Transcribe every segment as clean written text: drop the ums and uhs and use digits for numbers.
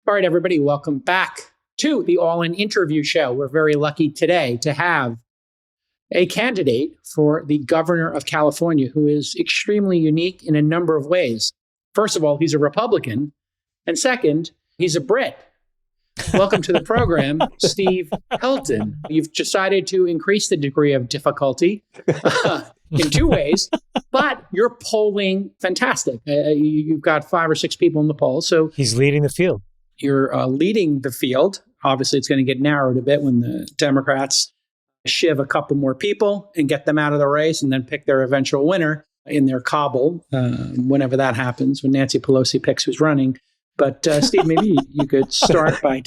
All right, everybody, welcome back to the All In Interview Show. We're very lucky today to have a candidate for the governor of California who is extremely unique in a number of ways. First of all, he's a Republican. And second, he's a Brit. Welcome to the program, Steve Hilton. You've decided to increase the degree of difficulty in two ways, but you're polling fantastic. You've got 5 or 6 people in the poll. So he's leading the field. You're leading the field. Obviously, it's going to get narrowed a bit when the Democrats shiv a couple more people and get them out of the race and then pick their eventual winner in their cobble, whenever that happens, when Nancy Pelosi picks who's running. But Steve, maybe you could start by...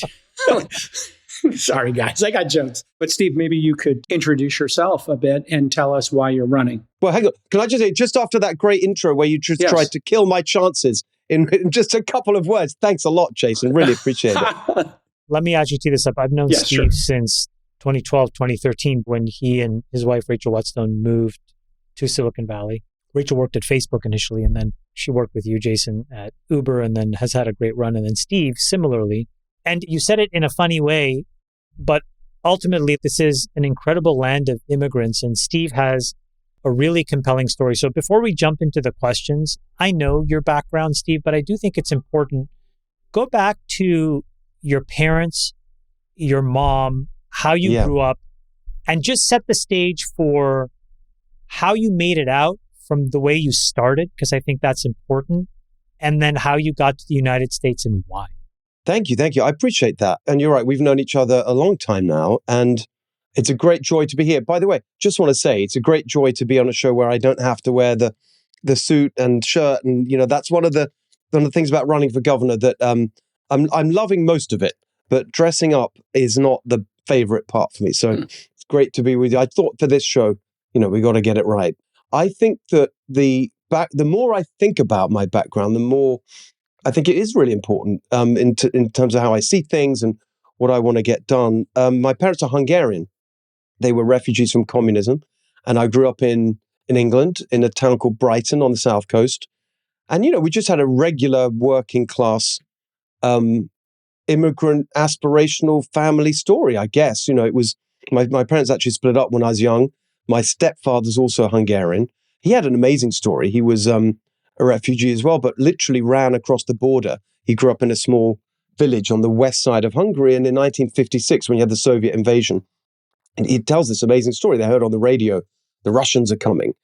Sorry, guys, I got jokes. But Steve, maybe you could introduce yourself a bit and tell us why you're running. Well, hang on. Can I just say, just after that great intro where you just tried to kill my chances in just a couple of words, thanks a lot, Jason. Really appreciate it. Let me actually tee this up. I've known Steve since 2012, 2013, when he and his wife, Rachel Whetstone, moved to Silicon Valley. Rachel worked at Facebook initially, and then she worked with you, Jason, at Uber, and then has had a great run. And then Steve, similarly. And you said it in a funny way, but ultimately, this is an incredible land of immigrants, and Steve has a really compelling story. So before we jump into the questions, I know your background, Steve, but I do think it's important. Go back to your parents, your mom, how you grew up, and just set the stage for how you made it out from the way you started, because I think that's important, and then how you got to the United States and why. Thank you. I appreciate that. And you're right, we've known each other a long time now, and it's a great joy to be here. By the way, just want to say, it's a great joy to be on a show where I don't have to wear the suit and shirt. And, that's one of the things about running for governor that I'm loving most of it. But dressing up is not the favorite part for me. So it's great to be with you. I thought for this show, we got to get it right. I think that the more I think about my background, the more I think it is really important in terms of how I see things and what I want to get done. My parents are Hungarian. They were refugees from communism. And I grew up in England, in a town called Brighton on the south coast. And, we just had a regular working class immigrant aspirational family story, I guess. It was my parents actually split up when I was young. My stepfather's also Hungarian. He had an amazing story. He was a refugee as well, but literally ran across the border. He grew up in a small village on the west side of Hungary. And in 1956, when you had the Soviet invasion, and he tells this amazing story. They heard on the radio, the Russians are coming.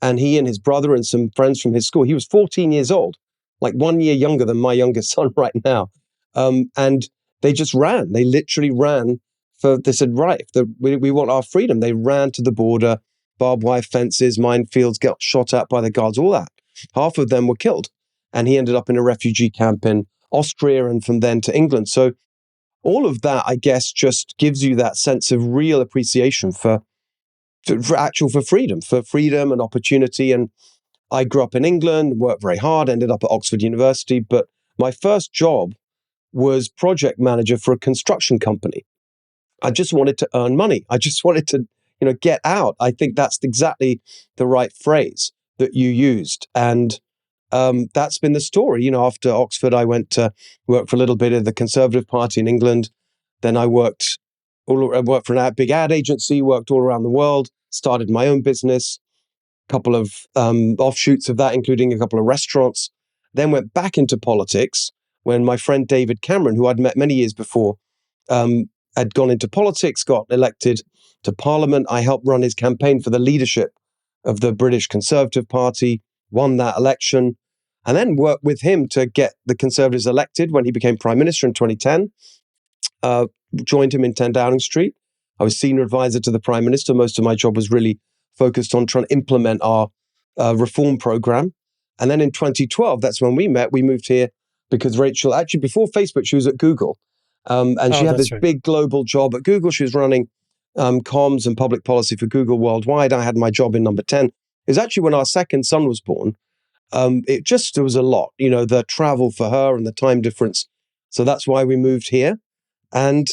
And he and his brother and some friends from his school, he was 14 years old, like 1 year younger than my youngest son right now. And they just ran. They literally ran they said, right, we want our freedom. They ran to the border, barbed wire fences, minefields, got shot at by the guards, all that. Half of them were killed. And he ended up in a refugee camp in Austria and from then to England. So all of that, I guess, just gives you that sense of real appreciation for freedom and opportunity. And I grew up in England, worked very hard, ended up at Oxford University. But my first job was project manager for a construction company. I just wanted to earn money. I just wanted to, get out. I think that's exactly the right phrase that you used. And that's been the story. After Oxford, I went to work for a little bit of the Conservative Party in England. Then I worked for a big ad agency, worked all around the world, started my own business, a couple of offshoots of that, including a couple of restaurants. Then went back into politics when my friend David Cameron, who I'd met many years before, had gone into politics, got elected to Parliament. I helped run his campaign for the leadership of the British Conservative Party, won that election, and then worked with him to get the Conservatives elected when he became Prime Minister in 2010. Joined him in 10 Downing Street. I was senior advisor to the Prime Minister. Most of my job was really focused on trying to implement our reform program. And then in 2012, that's when we met. We moved here because Rachel, actually before Facebook, she was at Google. And she had this big global job at Google. She was running comms and public policy for Google worldwide. I had my job in number 10. It was actually when our second son was born. There was a lot, the travel for her and the time difference. So that's why we moved here. And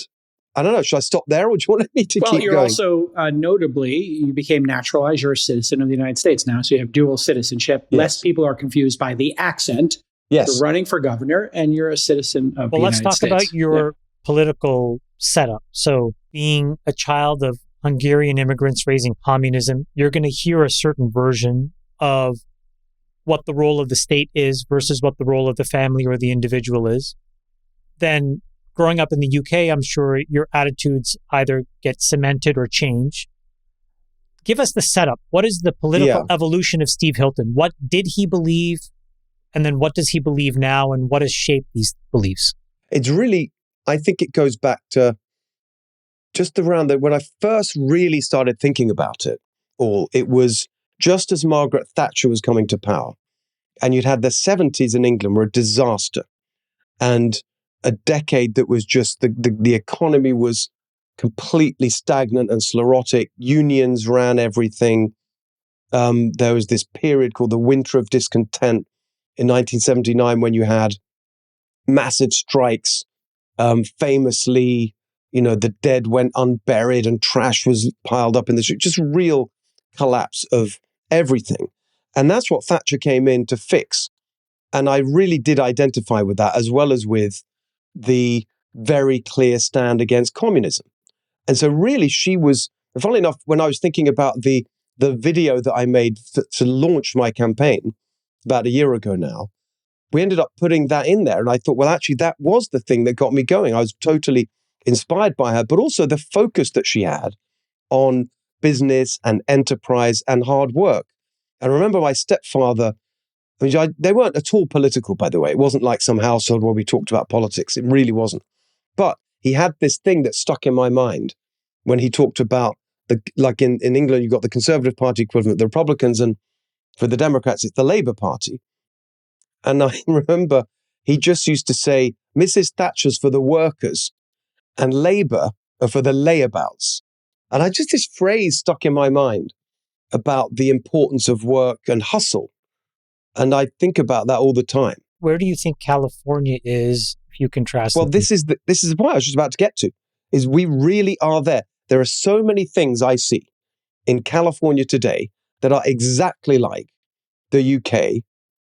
I don't know, should I stop there or do you want me to keep going? Well, you're also, notably, you became naturalized. You're a citizen of the United States now. So you have dual citizenship. Yes. Less people are confused by the accent. Yes. You're running for governor and you're a citizen of the let's United talk States. about your political setup. So being a child of Hungarian immigrants raising communism, you're going to hear a certain version of what the role of the state is versus what the role of the family or the individual is. Then growing up in the UK, I'm sure your attitudes either get cemented or change. Give us the setup. What is the political evolution of Steve Hilton? What did he believe? And then what does he believe now? And what has shaped these beliefs? It's really, I think it goes back to just around when I first really started thinking about it all. It was just as Margaret Thatcher was coming to power. And you'd had the 70s in England were a disaster. And a decade that was just, the economy was completely stagnant and sclerotic. Unions ran everything. There was this period called the Winter of Discontent in 1979 when you had massive strikes. Famously, the dead went unburied and trash was piled up in the street. Just real collapse of everything. And that's what Thatcher came in to fix. And I really did identify with that, as well as with the very clear stand against communism. And so really she was, funnily enough, when I was thinking about the video that I made to launch my campaign about a year ago now, we ended up putting that in there. And I thought, well, actually, that was the thing that got me going. I was totally inspired by her, but also the focus that she had on business and enterprise and hard work. And I remember my stepfather, they weren't at all political, by the way. It wasn't like some household where we talked about politics. It really wasn't. But he had this thing that stuck in my mind when he talked about, like in England, you've got the Conservative Party equivalent, the Republicans, and for the Democrats, it's the Labour Party. And I remember he just used to say, Mrs. Thatcher's for the workers and Labour are for the layabouts. And this phrase stuck in my mind about the importance of work and hustle. And I think about that all the time. Where do you think California is if you contrast? Well, this is what I was just about to get to, is we really are there. There are so many things I see in California today that are exactly like the UK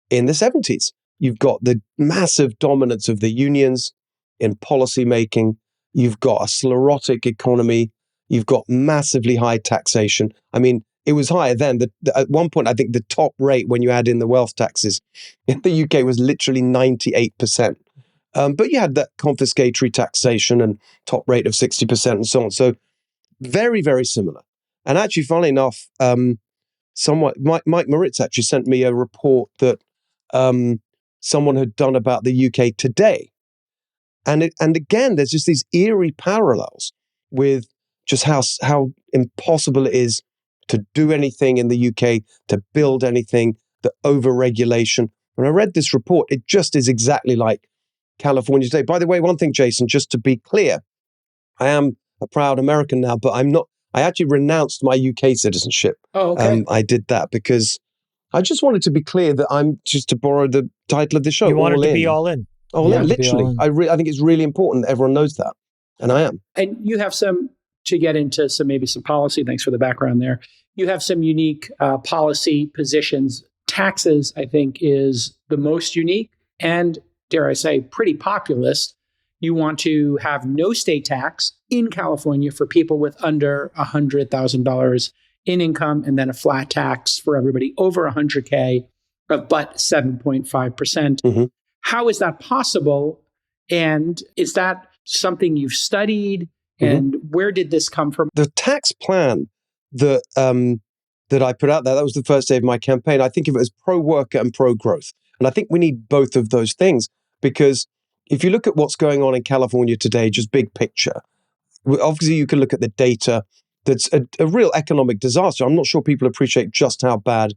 in the 70s. You've got the massive dominance of the unions in policy making. You've got a sclerotic economy. You've got massively high taxation. I mean, it was higher then. At one point, I think the top rate when you add in the wealth taxes in the UK was literally 98%. But you had that confiscatory taxation and top rate of 60% and so on. So very, very similar. And actually, funnily enough, Mike Moritz actually sent me a report that someone had done about the UK today. And again, there's just these eerie parallels with just how impossible it is to do anything in the UK, to build anything, the overregulation. When I read this report, it just is exactly like California today. By the way, one thing, Jason, just to be clear, I am a proud American now, but I'm not. I actually renounced my UK citizenship. Oh, okay. I did that because I just wanted to be clear that I'm, just to borrow the title of the show, you wanted to in. be all in. All in, literally. I think it's really important that everyone knows that. And I am. And you have to get into maybe some policy, thanks for the background there. You have some unique policy positions. Taxes, I think, is the most unique and, dare I say, pretty populist. You want to have no state tax in California for people with under $100,000 in income, and then a flat tax for everybody over $100K of but 7.5%. Mm-hmm. How is that possible? And is that something you've studied? And where did this come from? The tax plan that I put out there, that was the first day of my campaign. I think of it as pro-worker and pro-growth. And I think we need both of those things, because if you look at what's going on in California today, just big picture, obviously you can look at the data. That's a real economic disaster. I'm not sure people appreciate just how bad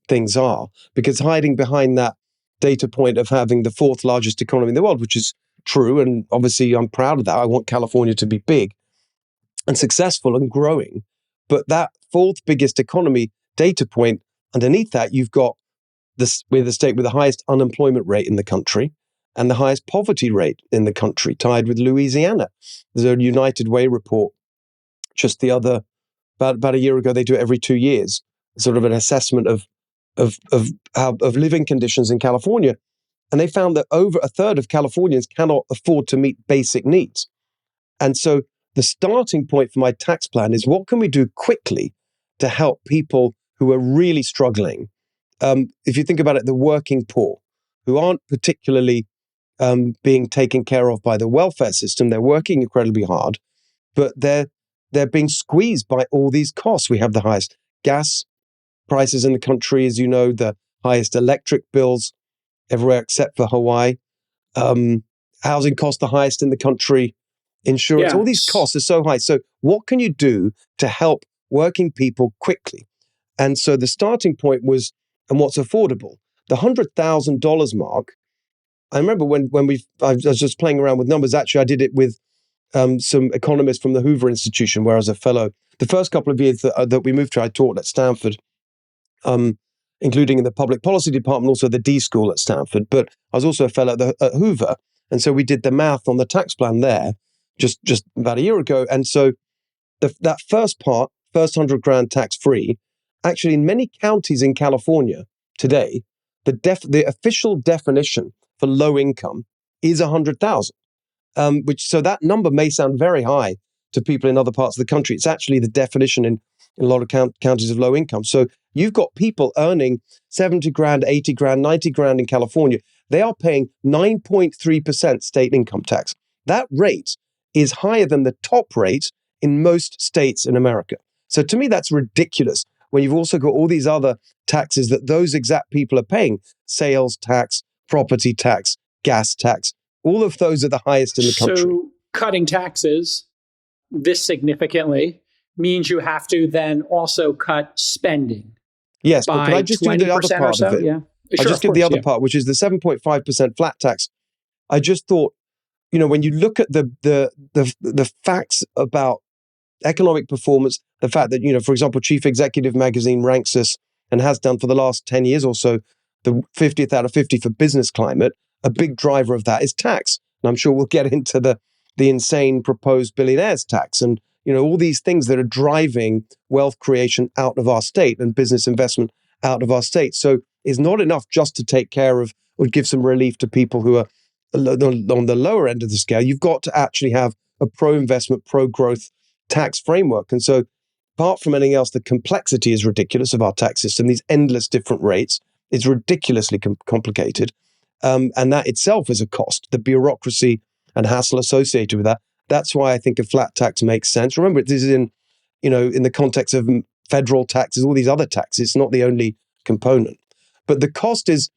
things are, because hiding behind that data point of having the fourth largest economy in the world, which is true, and obviously I'm proud of that. I want California to be big and successful and growing. But that fourth biggest economy data point, underneath that, you've got we're the state with the highest unemployment rate in the country and the highest poverty rate in the country, tied with Louisiana. There's a United Way report just about a year ago. They do it every 2 years, sort of an assessment of living conditions in California. And they found that over a third of Californians cannot afford to meet basic needs. And so the starting point for my tax plan is what can we do quickly to help people who are really struggling? If you think about it, the working poor, who aren't particularly being taken care of by the welfare system. They're working incredibly hard, but they're being squeezed by all these costs. We have the highest gas prices in the country, as you know, the highest electric bills everywhere except for Hawaii. Housing costs the highest in the country. Insurance, all these costs are so high. So what can you do to help working people quickly? And so the starting point was, and what's affordable? The $100,000 mark. I remember when I was just playing around with numbers. Actually, I did it with some economists from the Hoover Institution, where I was a fellow. The first couple of years that we moved to, I taught at Stanford, including in the public policy department, also the D School at Stanford. But I was also a fellow at Hoover. And so we did the math on the tax plan there just about a year ago. And so that first part, first 100 grand tax free, actually in many counties in California today, the official definition for low income is 100,000. So that number may sound very high to people in other parts of the country. It's actually the definition in a lot of counties of low income. So you've got people earning 70 grand, 80 grand, 90 grand in California. They are paying 9.3% state income tax. That rate is higher than the top rate in most states in America. So to me, that's ridiculous when you've also got all these other taxes that those exact people are paying: sales tax, property tax, gas tax. All of those are the highest in the country. So cutting taxes this significantly means you have to then also cut spending. Yes, but can I just do the other part of it? Yeah. I'll just give the other part, which is the 7.5% flat tax. I just thought, when you look at the facts about economic performance, the fact that, for example, Chief Executive Magazine ranks us, and has done for the last 10 years or so, the 50th out of 50 for business climate, a big driver of that is tax. And I'm sure we'll get into the insane proposed billionaires tax and, all these things that are driving wealth creation out of our state and business investment out of our state. So it's not enough just to take care of or give some relief to people who are on the lower end of the scale. You've got to actually have a pro-investment, pro-growth tax framework. And so apart from anything else, the complexity is ridiculous of our tax system. These endless different rates. It's ridiculously complicated. And that itself is a cost, the bureaucracy and hassle associated with that. That's why I think a flat tax makes sense. Remember, this is in the context of federal taxes, all these other taxes. It's not the only component. But the cost is,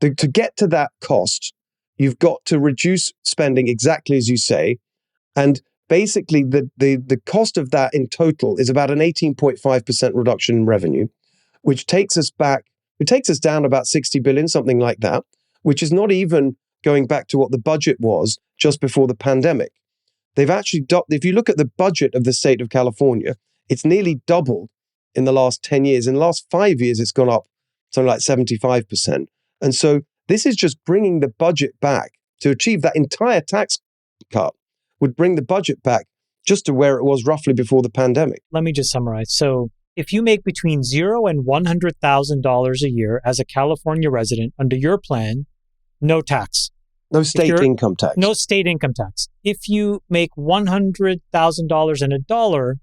to get to that cost, you've got to reduce spending exactly as you say. And basically, the cost of that in total is about an 18.5% reduction in revenue, which takes us down about 60 billion, something like that, which is not even going back to what the budget was just before the pandemic. They've actually, if you look at the budget of the state of California, it's nearly doubled in the last 10 years. In the last 5 years, it's gone up something like 75%. And so this is just bringing the budget back. To achieve that entire tax cut would bring the budget back just to where it was roughly before the pandemic. Let me just summarize. So if you make between $0 and $100,000 a year as a California resident under your plan, no tax. No state income tax. No state income tax. If you make $100,000 and $1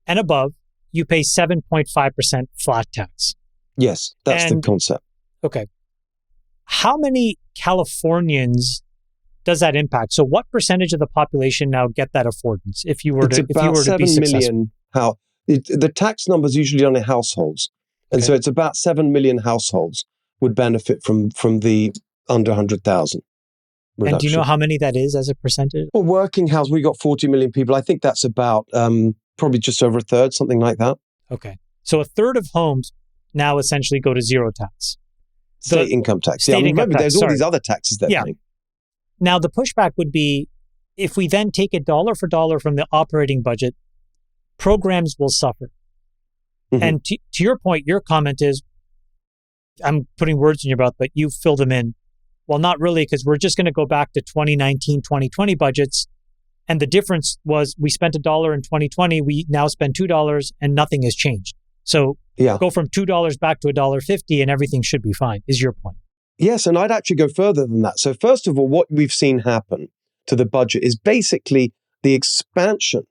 and above, you pay 7.5% flat tax. Yes, that's the concept. Okay. How many Californians does that impact? So what percentage of the population now get that affordance if you were to be successful? 7 million. The tax number is usually on households. And so it's about 7 million households would benefit from the under 100,000. reduction. And do you know how many that is as a percentage? Well, working house, we got 40 million people. I think that's about probably just over a third, something like that. Okay. So a third of homes now essentially go to zero tax. State income tax. Remember, there's all these other taxes they're paying. Now, the pushback would be, if we then take it dollar for dollar from the operating budget, programs will suffer. Mm-hmm. And to your point, your comment is, I'm putting words in your mouth, but you fill them in. Well, not really, because we're just going to go back to 2019, 2020 budgets. And the difference was we spent $1 in 2020. We now spend $2 and nothing has changed. So go from $2 back to $1.50 and everything should be fine, is your point. Yes, and I'd actually go further than that. So first of all, what we've seen happen to the budget is basically the expansion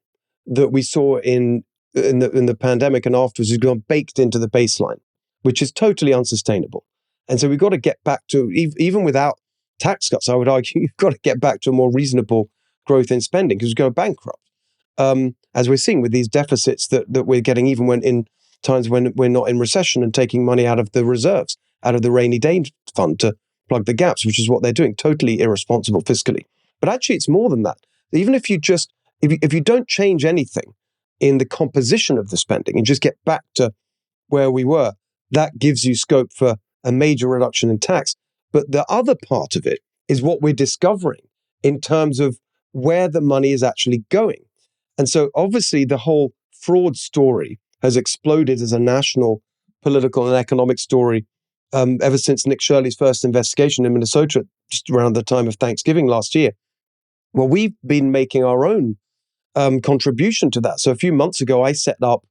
that we saw in the pandemic and afterwards has gone baked into the baseline, which is totally unsustainable. And so we've got to get back to, even without tax cuts, I would argue, you've got to get back to a more reasonable growth in spending because we're going bankrupt. As we're seeing with these deficits that we're getting, even when in times when we're not in recession and taking money out of the reserves, out of the rainy day fund to plug the gaps, which is what they're doing. Totally irresponsible fiscally. But actually, it's more than that. Even if you just, if you don't change anything in the composition of the spending and just get back to where we were, that gives you scope for a major reduction in tax. But the other part of it is what we're discovering in terms of where the money is actually going. And so obviously the whole fraud story has exploded as a national political and economic story ever since Nick Shirley's first investigation in Minnesota, just around the time of Thanksgiving last year. Well, we've been making our own contribution to that. So a few months ago, I set up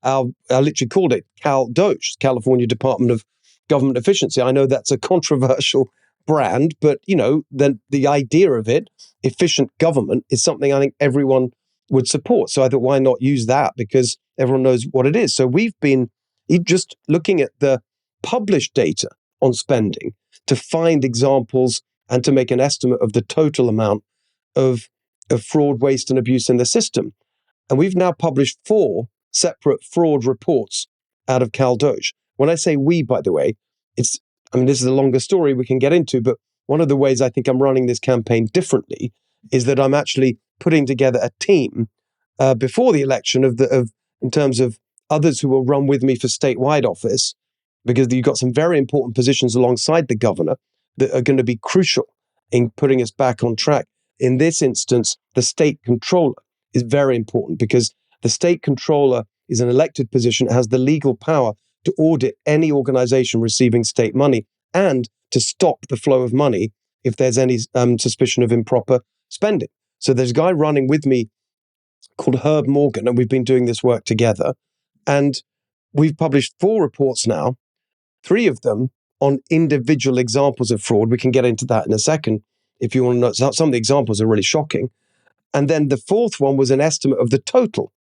I literally called it CalDOGE, California Department of Government Efficiency. I know that's a controversial brand, but the idea of it, efficient government, is something I think everyone would support. So I thought, why not use that? Because everyone knows what it is. So we've been just looking at the published data on spending to find examples and to make an estimate of the total amount of fraud, waste, and abuse in the system. And we've now published 4 separate fraud reports out of CalDOGE. When I say we, by the way, this is a longer story we can get into, but one of the ways I think I'm running this campaign differently is that I'm actually putting together a team before the election in terms of others who will run with me for statewide office, because you've got some very important positions alongside the governor that are going to be crucial in putting us back on track. In this instance, the state controller is very important because the state controller is an elected position, has the legal power to audit any organization receiving state money and to stop the flow of money if there's any suspicion of improper spending. So there's a guy running with me called Herb Morgan, and we've been doing this work together. And we've published 4 reports now, 3 of them on individual examples of fraud. We can get into that in a second if you want to know. Some of the examples are really shocking. And then the 4th one was an estimate of the total.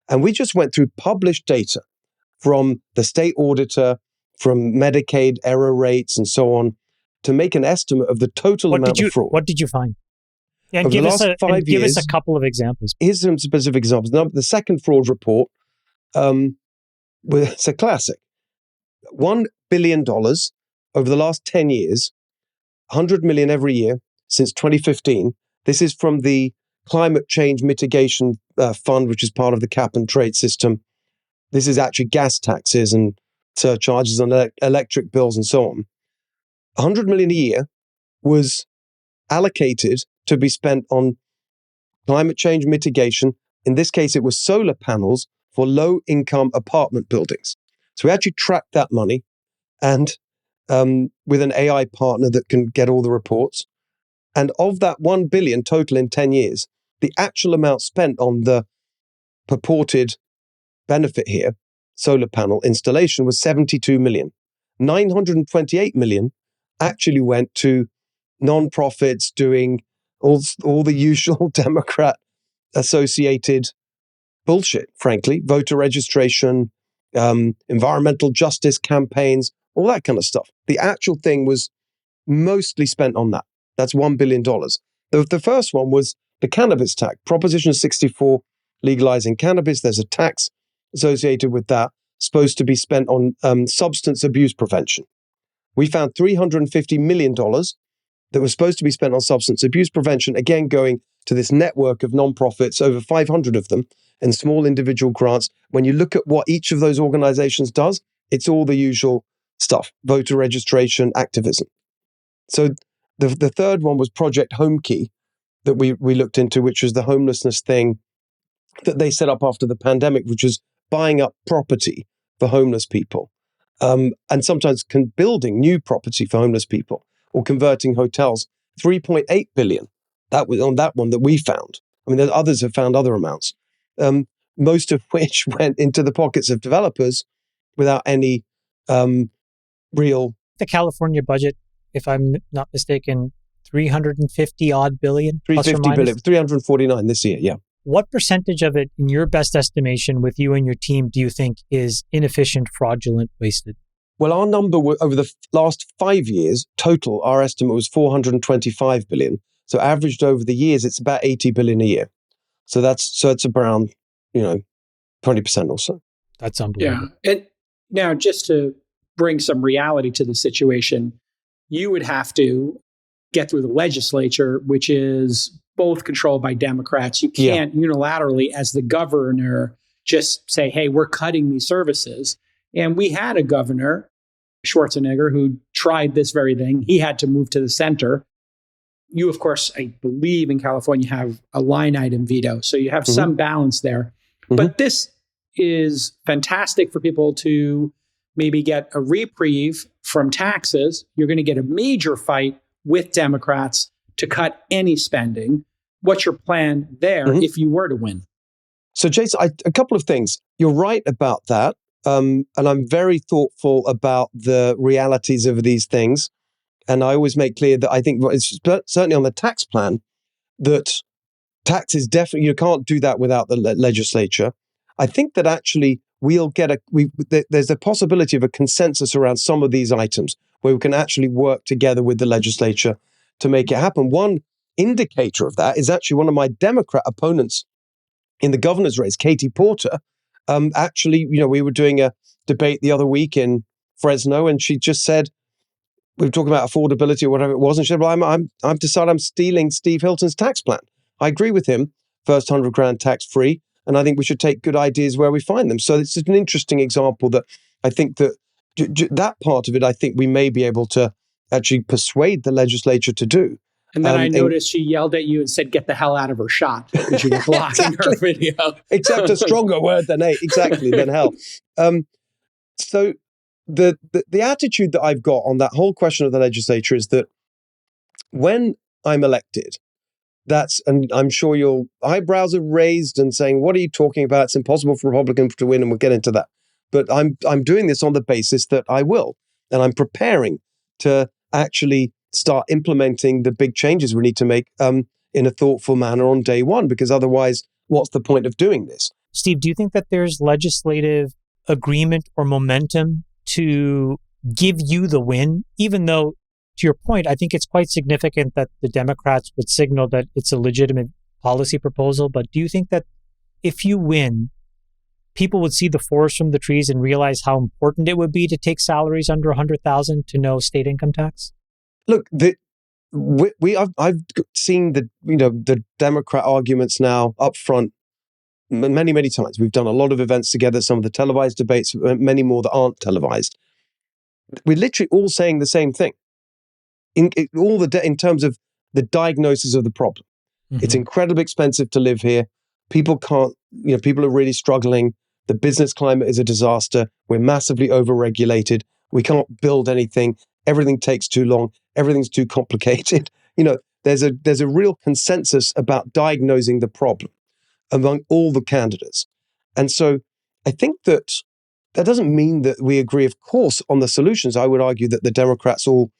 And we just went through published data from the state auditor, from Medicaid error rates and so on, to make an estimate of the total amount of fraud. What did you find? Yeah, and give us a couple of examples. Here's some specific examples. Now, the second fraud report, it's a classic. $1 billion over the last 10 years, 100 million every year since 2015. This is from the Climate Change Mitigation Fund, which is part of the cap and trade system. This is actually gas taxes and surcharges on electric bills and so on. 100 million a year was allocated to be spent on climate change mitigation. In this case, it was solar panels for low-income apartment buildings. So we actually tracked that money, and with an AI partner that can get all the reports. And of that 1 billion total in 10 years, the actual amount spent on the purported benefit here, solar panel installation, was 72 million. 928 million actually went to non-profits doing all the usual Democrat associated bullshit, frankly, voter registration, environmental justice campaigns, all that kind of stuff. The actual thing was mostly spent on that. That's $1 billion. The first one was the cannabis tax, Proposition 64, legalizing cannabis. There's a tax associated with that, supposed to be spent on substance abuse prevention. We found $350 million that was supposed to be spent on substance abuse prevention, again going to this network of nonprofits, over 500 of them, and small individual grants. When you look at what each of those organizations does, it's all the usual stuff, voter registration, activism. So the third one was Project Home Key that we looked into, which was the homelessness thing that they set up after the pandemic, which was buying up property for homeless people, and sometimes building new property for homeless people or converting hotels. 3.8 billion. That was on that one that we found. I mean, there's others have found other amounts, most of which went into the pockets of developers without any real. The California budget if I'm not mistaken, 350 odd billion, plus or 350 minus. billion, 349 this year, yeah. What percentage of it, in your best estimation with you and your team, do you think is inefficient, fraudulent, wasted? Well, our number over the last 5 years, total, our estimate was 425 billion. So averaged over the years, it's about 80 billion a year. So it's around, 20% or so. That's unbelievable. Yeah. And now, just to bring some reality to the situation, you would have to get through the legislature, which is both controlled by Democrats. You can't unilaterally, as the governor, just say, hey, we're cutting these services. And we had a governor, Schwarzenegger, who tried this very thing. He had to move to the center. You, of course, I believe in California have a line item veto. So you have some balance there. But this is fantastic for people to maybe get a reprieve from taxes. You're going to get a major fight with Democrats to cut any spending. What's your plan there if you were to win? So, Jason, a couple of things. You're right about that. And I'm very thoughtful about the realities of these things. And I always make clear that I think it's certainly on the tax plan that taxes definitely, you can't do that without the legislature. I think that actually there's a possibility of a consensus around some of these items where we can actually work together with the legislature to make it happen. One indicator of that is actually one of my Democrat opponents in the governor's race, Katie Porter. Actually, we were doing a debate the other week in Fresno, and she just said, we were talking about affordability or whatever it was, and she said, well, I've decided I'm stealing Steve Hilton's tax plan. I agree with him, first 100 grand tax free, and I think we should take good ideas where we find them. So it's an interesting example that I think that that part of it, I think we may be able to actually persuade the legislature to do. And then I noticed she yelled at you and said, get the hell out of her shot, because you were blocking her video. Except a stronger word than than hell. So the attitude that I've got on that whole question of the legislature is that when I'm elected, and I'm sure your eyebrows are raised and saying, what are you talking about? It's impossible for Republicans to win, and we'll get into that. But I'm doing this on the basis that I will, and I'm preparing to actually start implementing the big changes we need to make in a thoughtful manner on day one, because otherwise, what's the point of doing this? Steve, do you think that there's legislative agreement or momentum to give you the win, even though, to your point, I think it's quite significant that the Democrats would signal that it's a legitimate policy proposal. But do you think that if you win, people would see the forest from the trees and realize how important it would be to take salaries under 100,000 to no state income tax? Look, I've seen the Democrat arguments now up front many, many times. We've done a lot of events together, some of the televised debates, many more that aren't televised. We're literally all saying the same thing in terms of the diagnosis of the problem. It's incredibly expensive to live here. People can't, people are really struggling. The business climate is a disaster. We're massively overregulated. We can't build anything. Everything takes too long. Everything's too complicated. There's a real consensus about diagnosing the problem among all the candidates. And so I think that doesn't mean that we agree, of course, on the solutions. I would argue that the Democrats all,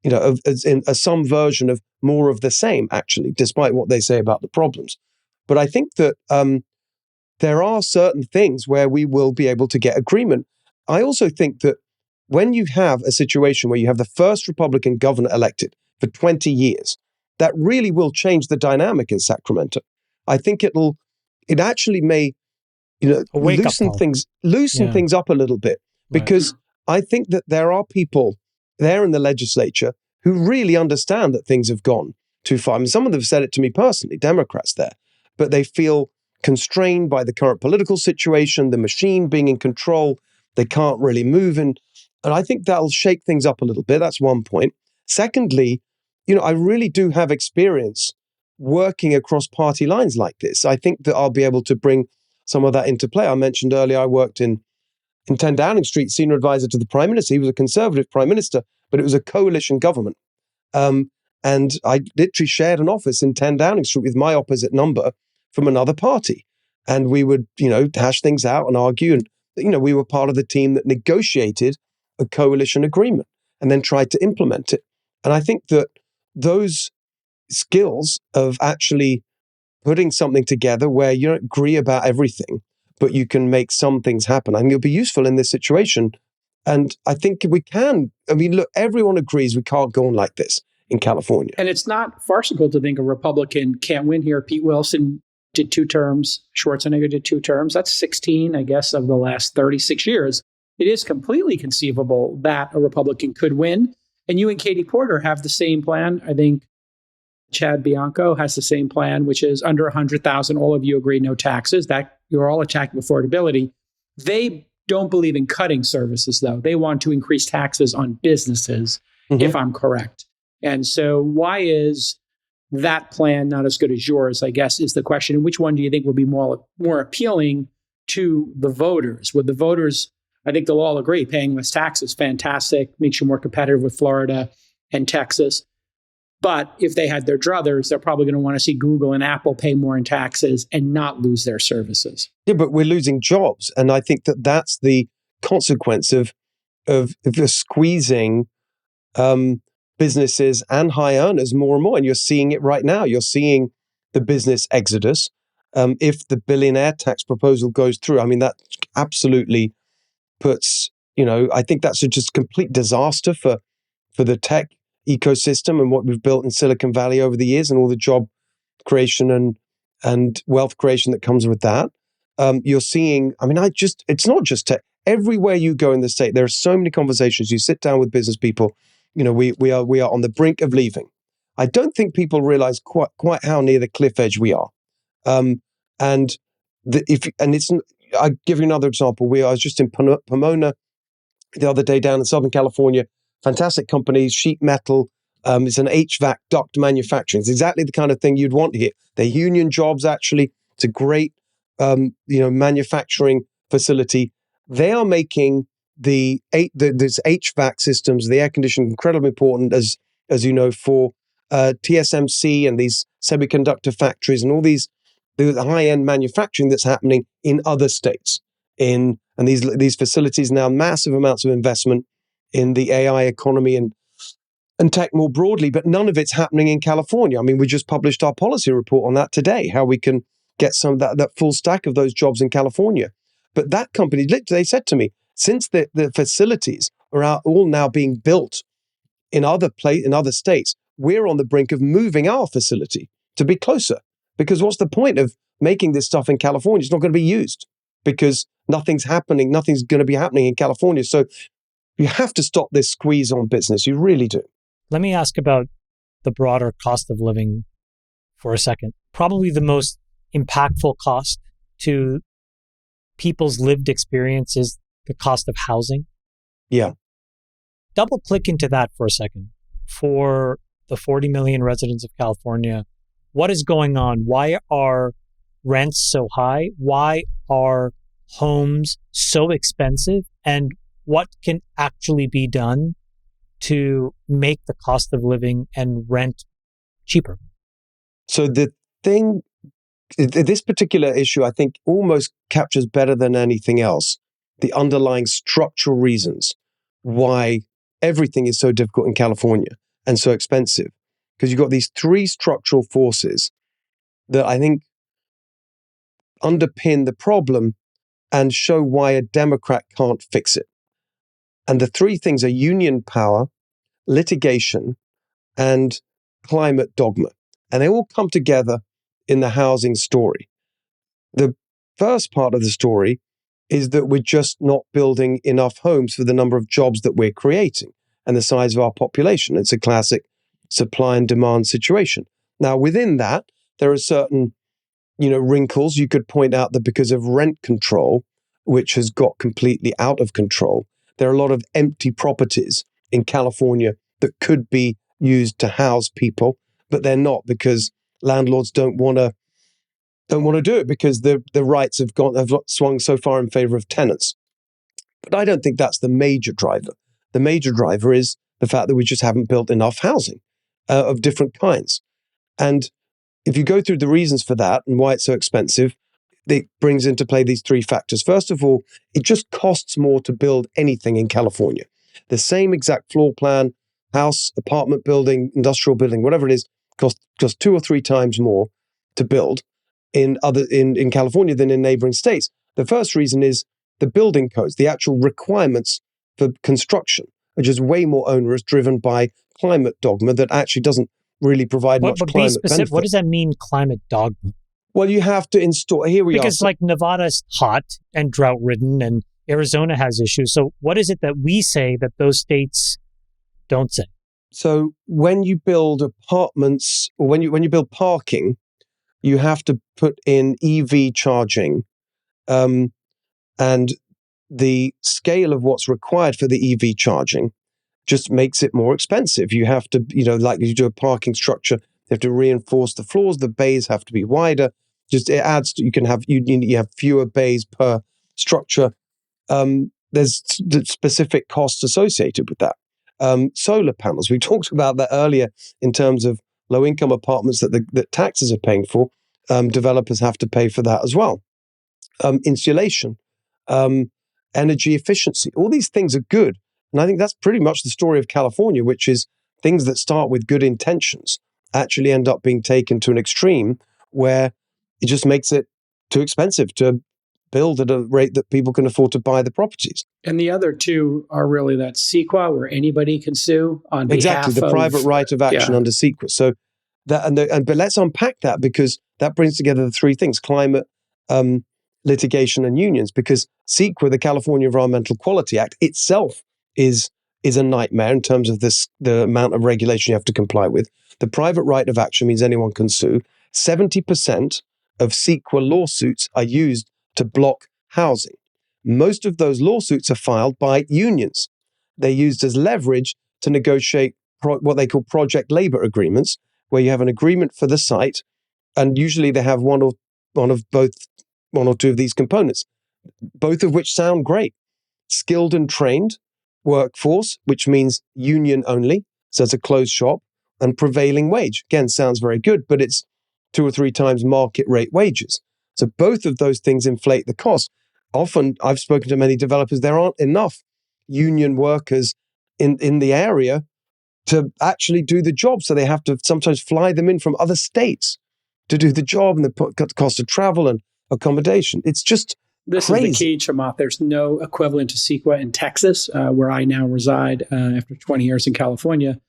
as some version of more of the same, actually, despite what they say about the problems. But I think that there are certain things where we will be able to get agreement. I also think that when you have a situation where you have the first Republican governor elected for 20 years, that really will change the dynamic in Sacramento. I think it actually may, loosen things up a little bit, because I think that there are people there in the legislature who really understand that things have gone too far. I mean, some of them have said it to me personally, Democrats there, but they feel constrained by the current political situation, the machine being in control. They can't really move. And I think that'll shake things up a little bit. That's one point. Secondly, I really do have experience working across party lines like this. I think that I'll be able to bring some of that into play. I mentioned earlier, I worked in 10 Downing Street, senior advisor to the Prime Minister. He was a conservative Prime Minister, but it was a coalition government. And I literally shared an office in 10 Downing Street with my opposite number from another party. And we would, hash things out and argue. And, we were part of the team that negotiated a coalition agreement and then tried to implement it. And I think that those skills of actually putting something together where you don't agree about everything, but you can make some things happen, I think it'll be useful in this situation. And I think we can. I mean, look, everyone agrees we can't go on like this in California. And it's not farcical to think a Republican can't win here. Pete Wilson did 2 terms. Schwarzenegger did 2 terms. That's 16, I guess, of the last 36 years. It is completely conceivable that a Republican could win. And you and Katie Porter have the same plan. I think Chad Bianco has the same plan, which is under 100,000. All of you agree no taxes. That you're all attacking affordability. They don't believe in cutting services, though. They want to increase taxes on businesses, if I'm correct. And so why is that plan not as good as yours, I guess, is the question. And which one do you think would be more appealing to the voters? Would the voters, I think they'll all agree, paying less taxes, fantastic, makes you more competitive with Florida and Texas. But if they had their druthers, they're probably going to want to see Google and Apple pay more in taxes and not lose their services. Yeah, but we're losing jobs. And I think that that's the consequence of squeezing businesses and high earners more and more. And you're seeing it right now. You're seeing the business exodus. If the billionaire tax proposal goes through, I mean, that absolutely puts, I think that's a just complete disaster for the tech ecosystem and what we've built in Silicon Valley over the years and all the job creation and wealth creation that comes with that. You're seeing, it's not just tech. Everywhere you go in the state, there are so many conversations. You sit down with business people, we are on the brink of leaving. I don't think people realize quite how near the cliff edge we are. I give you another example. I was just in Pomona the other day down in Southern California. Fantastic companies, sheet metal. It's an HVAC duct manufacturing. It's exactly the kind of thing you'd want here. They're union jobs, actually. It's a great, manufacturing facility. They are making these HVAC systems, the air conditioning, incredibly important, as you know, for TSMC and these semiconductor factories and all the high-end manufacturing that's happening in other states. And these facilities now, massive amounts of investment in the AI economy and tech more broadly, but none of it's happening in California. I mean, we just published our policy report on that today, how we can get some of that full stack of those jobs in California. But that company, they said to me, since the facilities are all now being built in other states, we're on the brink of moving our facility to be closer. Because what's the point of making this stuff in California? It's not going to be used because nothing's going to be happening in California. So you have to stop this squeeze on business. You really do. Let me ask about the broader cost of living for a second. Probably the most impactful cost to people's lived experience is the cost of housing. Yeah. Double click into that for a second. For the 40 million residents of California, what is going on? Why are rents so high? Why are homes so expensive? And what can actually be done to make the cost of living and rent cheaper? So this particular issue, I think, almost captures better than anything else the underlying structural reasons why everything is so difficult in California and so expensive. Because you've got these 3 structural forces that I think underpin the problem and show why a Democrat can't fix it. And the 3 things are union power, litigation, and climate dogma. And they all come together in the housing story. The first part of the story is that we're just not building enough homes for the number of jobs that we're creating and the size of our population. It's a classic supply and demand situation. Now, within that, there are certain, wrinkles. You could point out that because of rent control, which has got completely out of control, there are a lot of empty properties in California that could be used to house people, but they're not because landlords don't want to do it because the rights have swung so far in favor of tenants. But I don't think that's the major driver. The major driver is the fact that we just haven't built enough housing of different kinds. And if you go through the reasons for that and why it's so expensive, it brings into play these 3 factors. First of all, it just costs more to build anything in California. The same exact floor plan, house, apartment building, industrial building, whatever it is, costs 2 or 3 times more to build in California than in neighboring states. The first reason is the building codes, the actual requirements for construction are just way more onerous, driven by climate dogma that actually doesn't really provide much climate benefit. What does that mean, climate dogma? Well, you have to install. Because like Nevada's hot and drought-ridden, and Arizona has issues. So what is it that we say that those states don't say? So when you build apartments, or when you build parking, you have to put in EV charging, and the scale of what's required for the EV charging just makes it more expensive. You have to, like you do a parking structure, you have to reinforce the floors. The bays have to be wider. Just it adds to, you have fewer bays per structure. There's specific costs associated with that. Solar panels, we talked about that earlier in terms of low-income apartments that taxes are paying for. Developers have to pay for that as well. Insulation, energy efficiency, all these things are good. And I think that's pretty much the story of California, which is things that start with good intentions actually end up being taken to an extreme where it just makes it too expensive to build at a rate that people can afford to buy the properties. And the other two are really that CEQA, where anybody can sue on behalf exactly the private right of action under CEQA. So that but let's unpack that, because that brings together the three things: climate, litigation, and unions. Because CEQA, the California Environmental Quality Act itself, is a nightmare in terms of the amount of regulation you have to comply with. The private right of action means anyone can sue. 70% of CEQA lawsuits are used to block housing. Most of those lawsuits are filed by unions. They're used as leverage to negotiate what they call project labor agreements, where you have an agreement for the site, and usually they have one or two of these components, both of which sound great. Skilled and trained workforce, which means union only, so it's a closed shop, and prevailing wage. Again, sounds very good, but it's 2 or 3 times market rate wages. So both of those things inflate the cost. Often, I've spoken to many developers, there aren't enough union workers in the area to actually do the job. So they have to sometimes fly them in from other states to do the job, and the cost of travel and accommodation. It's just This crazy. is the key, Chamath. There's no equivalent to CEQA in Texas, where I now reside after 20 years in California.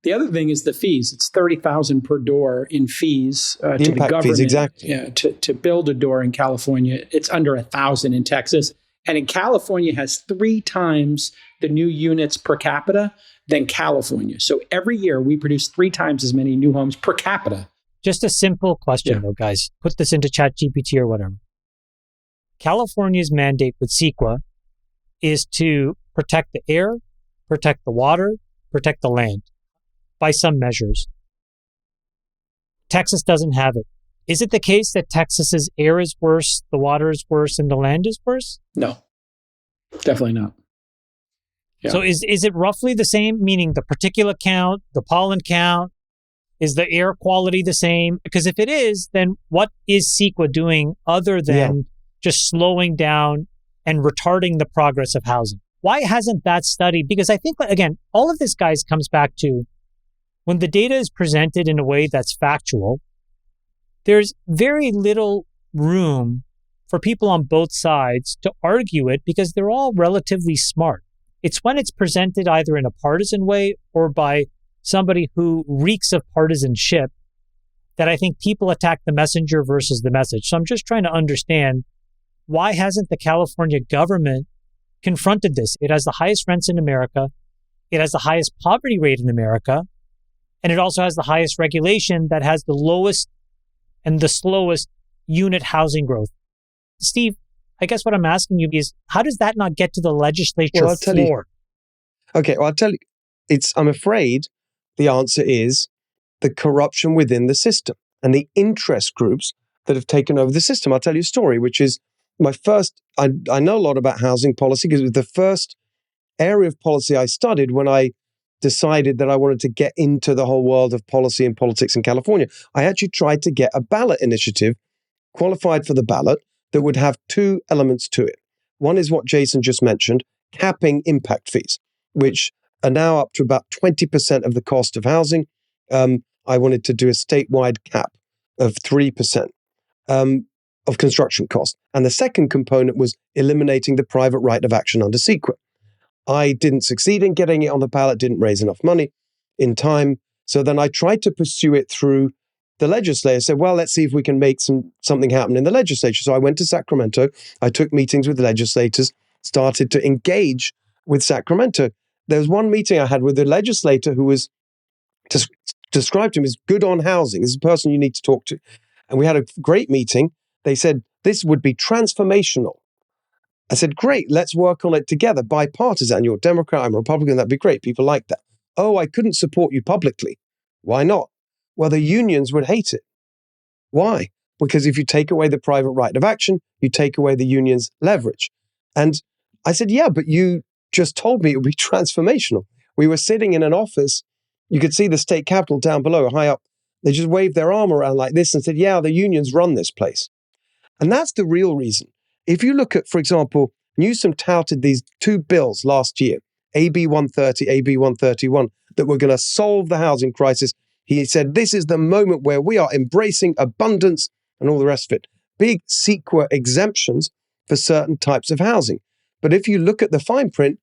The other thing is the fees. It's $30,000 per door in fees to the government. Fees, exactly. Yeah, to build a door in California, it's under $1,000 in Texas. And in California has 3 times the new units per capita than California. So every year we produce 3 times as many new homes per capita. Just a simple question, though, guys. Put this into ChatGPT or whatever. California's mandate with CEQA is to protect the air, protect the water, protect the land by some measures. Texas doesn't have it. Is it the case that Texas's air is worse, the water is worse, and the land is worse? No, definitely not. Yeah. So is it roughly the same, meaning the particulate count, the pollen count? Is the air quality the same? Because if it is, then what is CEQA doing other than just slowing down and retarding the progress of housing? Why hasn't that studied? Because I think, again, all of this, guys, comes back to when the data is presented in a way that's factual, there's very little room for people on both sides to argue it because they're all relatively smart. It's when it's presented either in a partisan way or by somebody who reeks of partisanship that I think people attack the messenger versus the message. So I'm just trying to understand, why hasn't the California government confronted this? It has the highest rents in America. It has the highest poverty rate in America. And it also has the highest regulation that has the lowest and the slowest unit housing growth. Steve, I guess what I'm asking you is, how does that not get to the legislature floor? Okay, well, I'll tell you, I'm afraid the answer is the corruption within the system and the interest groups that have taken over the system. I'll tell you a story, which is I know a lot about housing policy because it was the first area of policy I studied when I decided that I wanted to get into the whole world of policy and politics in California. I actually tried to get a ballot initiative, qualified for the ballot, that would have 2 elements to it. One is what Jason just mentioned, capping impact fees, which are now up to about 20% of the cost of housing. I wanted to do a statewide cap of 3% of construction costs. And the second component was eliminating the private right of action under CEQA. I didn't succeed in getting it on the ballot, didn't raise enough money in time. So then I tried to pursue it through the legislature. Said, well, let's see if we can make something happen in the legislature. So I went to Sacramento. I took meetings with legislators, started to engage with Sacramento. There was one meeting I had with a legislator who was described to him as good on housing. This is a person you need to talk to. And we had a great meeting. They said, this would be transformational. I said, great, let's work on it together, bipartisan. You're a Democrat, I'm a Republican, that'd be great. People like that. Oh, I couldn't support you publicly. Why not? Well, the unions would hate it. Why? Because if you take away the private right of action, you take away the union's leverage. And I said, yeah, but you just told me it would be transformational. We were sitting in an office. You could see the state capitol down below, high up. They just waved their arm around like this and said, yeah, the unions run this place. And that's the real reason. If you look at, for example, Newsom touted these two bills last year, AB 130, AB 131, that were going to solve the housing crisis. He said, this is the moment where we are embracing abundance and all the rest of it. Big CEQA exemptions for certain types of housing. But if you look at the fine print,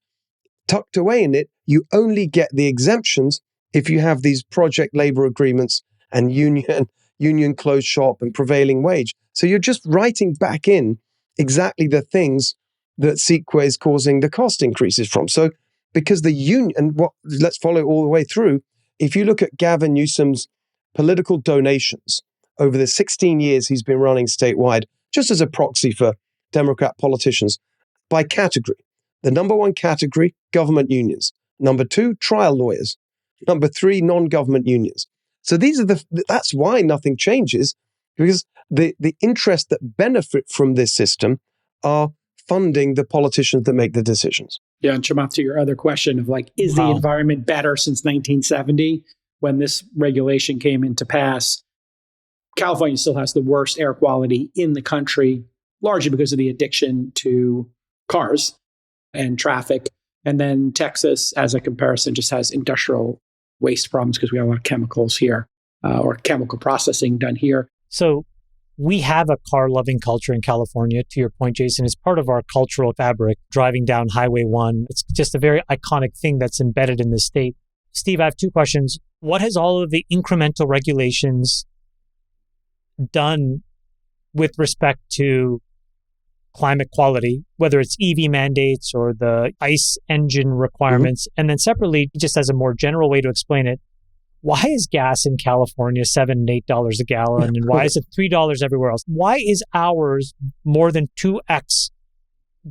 tucked away in it, you only get the exemptions if you have these project labor agreements and union closed shop and prevailing wage. So you're just writing back in exactly the things that CEQA is causing the cost increases from. So because the union, and let's follow all the way through, if you look at Gavin Newsom's political donations over the 16 years he's been running statewide, just as a proxy for Democrat politicians, by category. The number one category, government unions. Number two, trial lawyers. Number three, non-government unions. So that's why nothing changes, because the interests that benefit from this system are funding the politicians that make the decisions. Yeah, and Chamath, to your other question of is the environment better since 1970 when this regulation came into pass? California still has the worst air quality in the country, largely because of the addiction to cars and traffic. And then Texas, as a comparison, just has industrial waste problems because we have a lot of chemicals here or chemical processing done here. So we have a car-loving culture in California, to your point, Jason. It's part of our cultural fabric, driving down Highway 1. It's just a very iconic thing that's embedded in the state. Steve, I have two questions. What has all of the incremental regulations done with respect to climate quality, whether it's EV mandates or the ICE engine requirements? And then separately, just as a more general way to explain it, why is gas in California $7 and $8 a gallon? And why is it $3 everywhere else? Why is ours more than 2x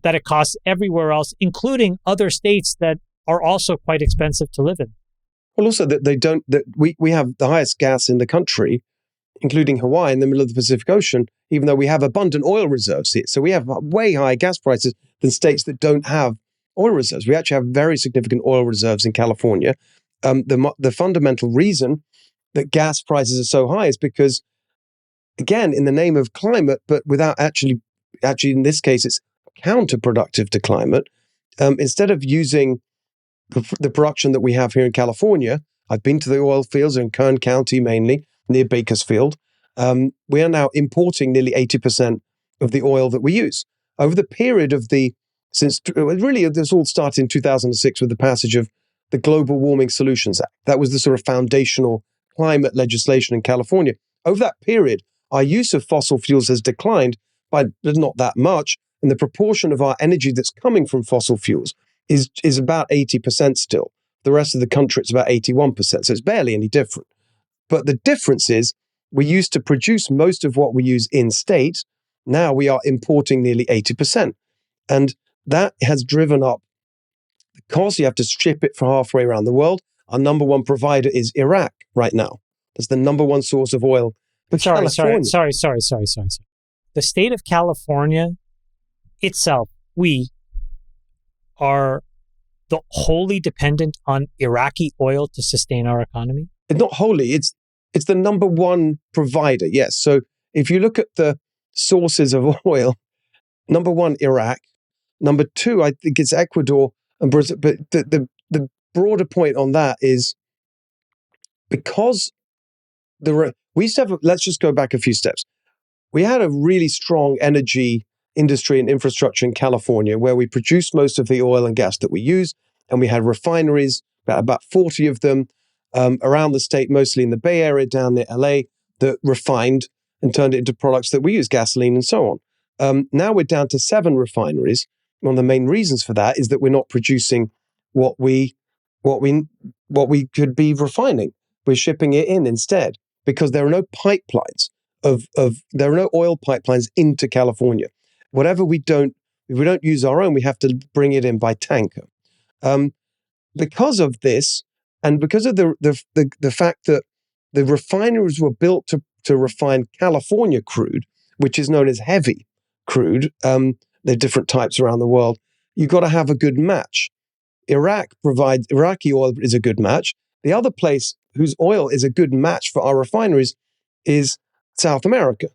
that it costs everywhere else, including other states that are also quite expensive to live in? Well, also that we have the highest gas in the country, including Hawaii in the middle of the Pacific Ocean, even though we have abundant oil reserves here. So we have way higher gas prices than states that don't have oil reserves. We actually have very significant oil reserves in California. The fundamental reason that gas prices are so high is because, again, in the name of climate, but without actually in this case, it's counterproductive to climate. Instead of using the production that we have here in California, I've been to the oil fields in Kern County mainly, near Bakersfield. We are now importing nearly 80% of the oil that we use. Over the period of this all started in 2006 with the passage of the Global Warming Solutions Act. That was the sort of foundational climate legislation in California. Over that period, our use of fossil fuels has declined by not that much, and the proportion of our energy that's coming from fossil fuels is about 80% still. The rest of the country, it's about 81%, so it's barely any different. But the difference is we used to produce most of what we use in state. Now we are importing nearly 80%. And that has driven up the cost. You have to ship it for halfway around the world. Our number one provider is Iraq right now. That's the number one source of oil for California. Sorry. The state of California itself, we are wholly dependent on Iraqi oil to sustain our economy? It's not wholly. It's the number one provider, yes. So if you look at the sources of oil, number one, Iraq. Number two, I think it's Ecuador and Brazil. But the broader point on that is because we used to have, let's just go back a few steps. We had a really strong energy industry and infrastructure in California where we produced most of the oil and gas that we use. And we had refineries, about 40 of them around the state, mostly in the Bay Area down near LA, that refined and turned it into products that we use, gasoline and so on. Now we're down to 7 refineries. One of the main reasons for that is that we're not producing what we could be refining. We're shipping it in instead because there are no pipelines there are no oil pipelines into California. Whatever if we don't use our own, we have to bring it in by tanker. Because of this, and because of the fact that the refineries were built to refine California crude, which is known as heavy crude, there are different types around the world, you've got to have a good match. Iraqi oil is a good match. The other place whose oil is a good match for our refineries is South America.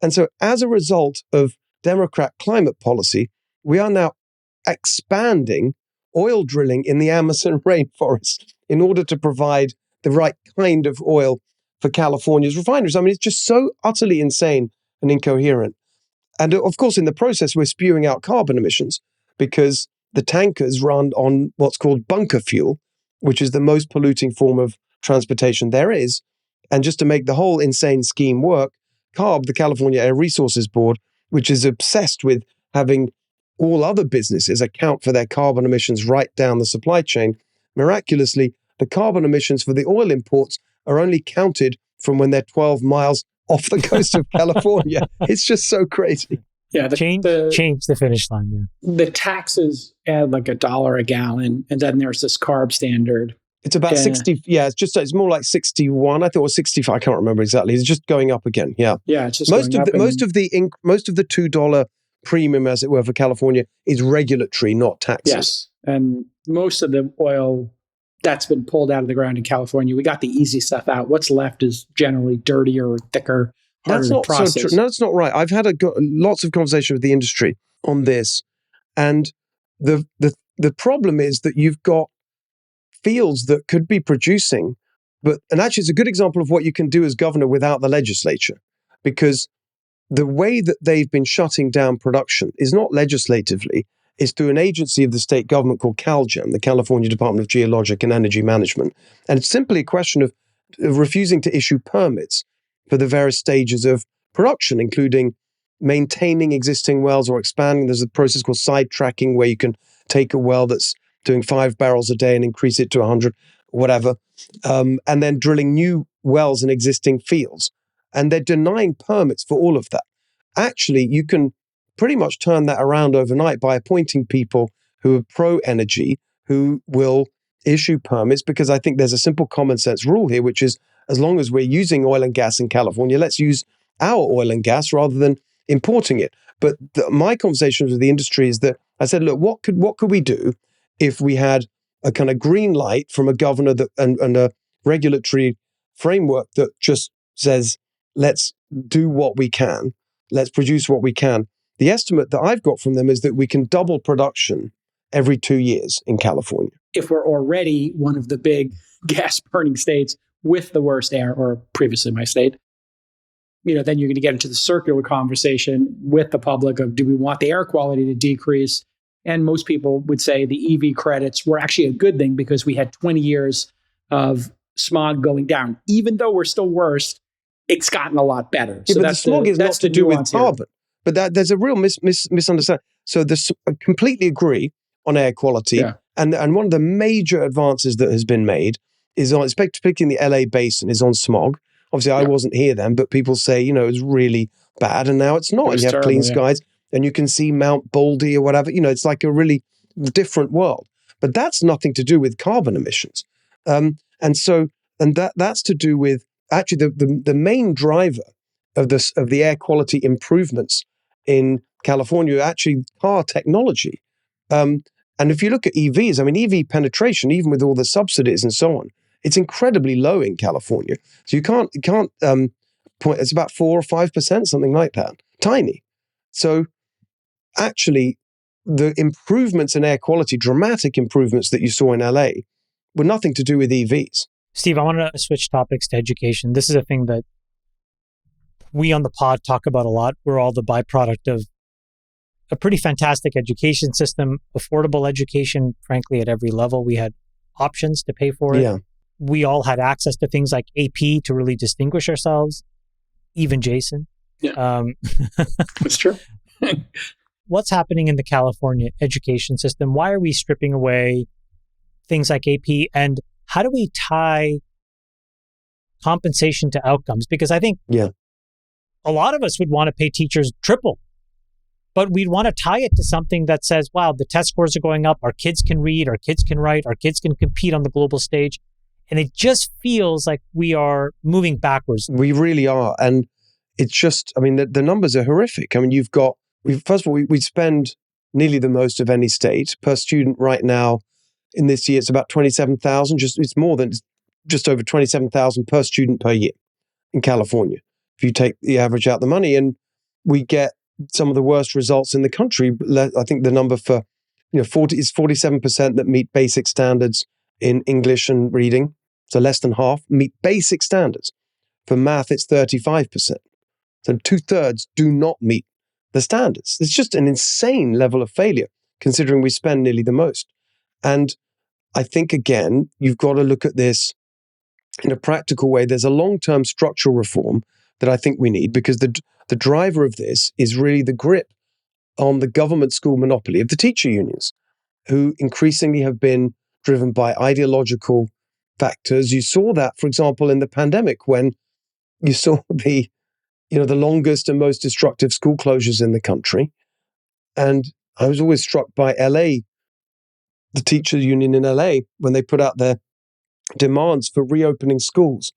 And so as a result of Democrat climate policy, we are now expanding oil drilling in the Amazon rainforest in order to provide the right kind of oil for California's refineries. I mean, it's just so utterly insane and incoherent. And of course, in the process, we're spewing out carbon emissions because the tankers run on what's called bunker fuel, which is the most polluting form of transportation there is. And just to make the whole insane scheme work, CARB, the California Air Resources Board, which is obsessed with having all other businesses account for their carbon emissions right down the supply chain, miraculously, the carbon emissions for the oil imports are only counted from when they're 12 miles off the coast of California. It's just so crazy. Yeah, change the finish line. Yeah, the taxes add like $1 a gallon, and then there's this CARB standard. It's about 60. Yeah, it's more like 61. I thought it was 65. I can't remember exactly. It's just going up again. Yeah, yeah. It's just most of the $2 premium, as it were, for California is regulatory, not taxes. Yes, and most of the oil that's been pulled out of the ground in California, we got the easy stuff out. What's left is generally dirtier, thicker, harder to process. So true. No, that's not right. I've had lots of conversation with the industry on this, and the problem is that you've got fields that could be producing, and actually it's a good example of what you can do as governor without the legislature, because the way that they've been shutting down production is not legislatively, it's through an agency of the state government called CalGEM, the California Department of Geologic and Energy Management. And it's simply a question of refusing to issue permits for the various stages of production, including maintaining existing wells or expanding. There's a process called sidetracking where you can take a well that's doing 5 barrels a day and increase it to 100, whatever, and then drilling new wells in existing fields. And they're denying permits for all of that. Actually, you can pretty much turn that around overnight by appointing people who are pro-energy, who will issue permits, because I think there's a simple common sense rule here, which is as long as we're using oil and gas in California, let's use our oil and gas rather than importing it. But my conversations with the industry is that I said, look, what could we do if we had a kind of green light from a governor and a regulatory framework that just says, let's do what we can, let's produce what we can. The estimate that I've got from them is that we can double production every 2 years in California. If we're already one of the big gas burning states with the worst air, or previously my state, then you're going to get into the circular conversation with the public of, do we want the air quality to decrease? And most people would say the EV credits were actually a good thing because we had 20 years of smog going down. Even though we're still worse, it's gotten a lot better. Yeah, so but that's the smog is not to do with carbon. Here. But there's a real misunderstanding. So I completely agree on air quality. Yeah. And one of the major advances that has been made is on, particularly in the LA basin, is on smog. Obviously, I wasn't here then, but people say, it was really bad, and now it's not. You have clean skies, and you can see Mount Baldy or whatever. It's like a really different world. But that's nothing to do with carbon emissions. And that's to do with, actually, the main driver of the air quality improvements in California, actually car technology. And if you look at EVs, EV penetration, even with all the subsidies and so on, it's incredibly low in California. So you can't point. It's about 4 or 5%, something like that. Tiny. So actually, the improvements in air quality, dramatic improvements that you saw in LA, were nothing to do with EVs. Steve, I want to switch topics to education. This is a thing that we on the pod talk about a lot. We're all the byproduct of a pretty fantastic education system, affordable education, frankly, at every level. We had options to pay for it. Yeah. We all had access to things like AP to really distinguish ourselves, even Jason. Yeah, that's true. What's happening in the California education system? Why are we stripping away things like AP? And how do we tie compensation to outcomes? Because I think a lot of us would want to pay teachers triple, but we'd want to tie it to something that says, wow, the test scores are going up, our kids can read, our kids can write, our kids can compete on the global stage. And it just feels like we are moving backwards. We really are. And it's just, I mean, the numbers are horrific. I mean, first of all, we spend nearly the most of any state per student right now. In this year, it's about 27,000. It's more than just over 27,000 per student per year in California. If you take the average out the money, and we get some of the worst results in the country. I think the number for 40 is 47% that meet basic standards in English and reading. So less than half meet basic standards. For math, it's 35%. So 2/3 do not meet the standards. It's just an insane level of failure, considering we spend nearly the most. And I think, again, you've got to look at this in a practical way. There's a long-term structural reform that I think we need, because the driver of this is really the grip on the government school monopoly of the teacher unions, who increasingly have been driven by ideological factors. You saw that, for example, in the pandemic, when you saw the longest and most destructive school closures in the country. And I was always struck by LA, the teacher union in LA, when they put out their demands for reopening schools.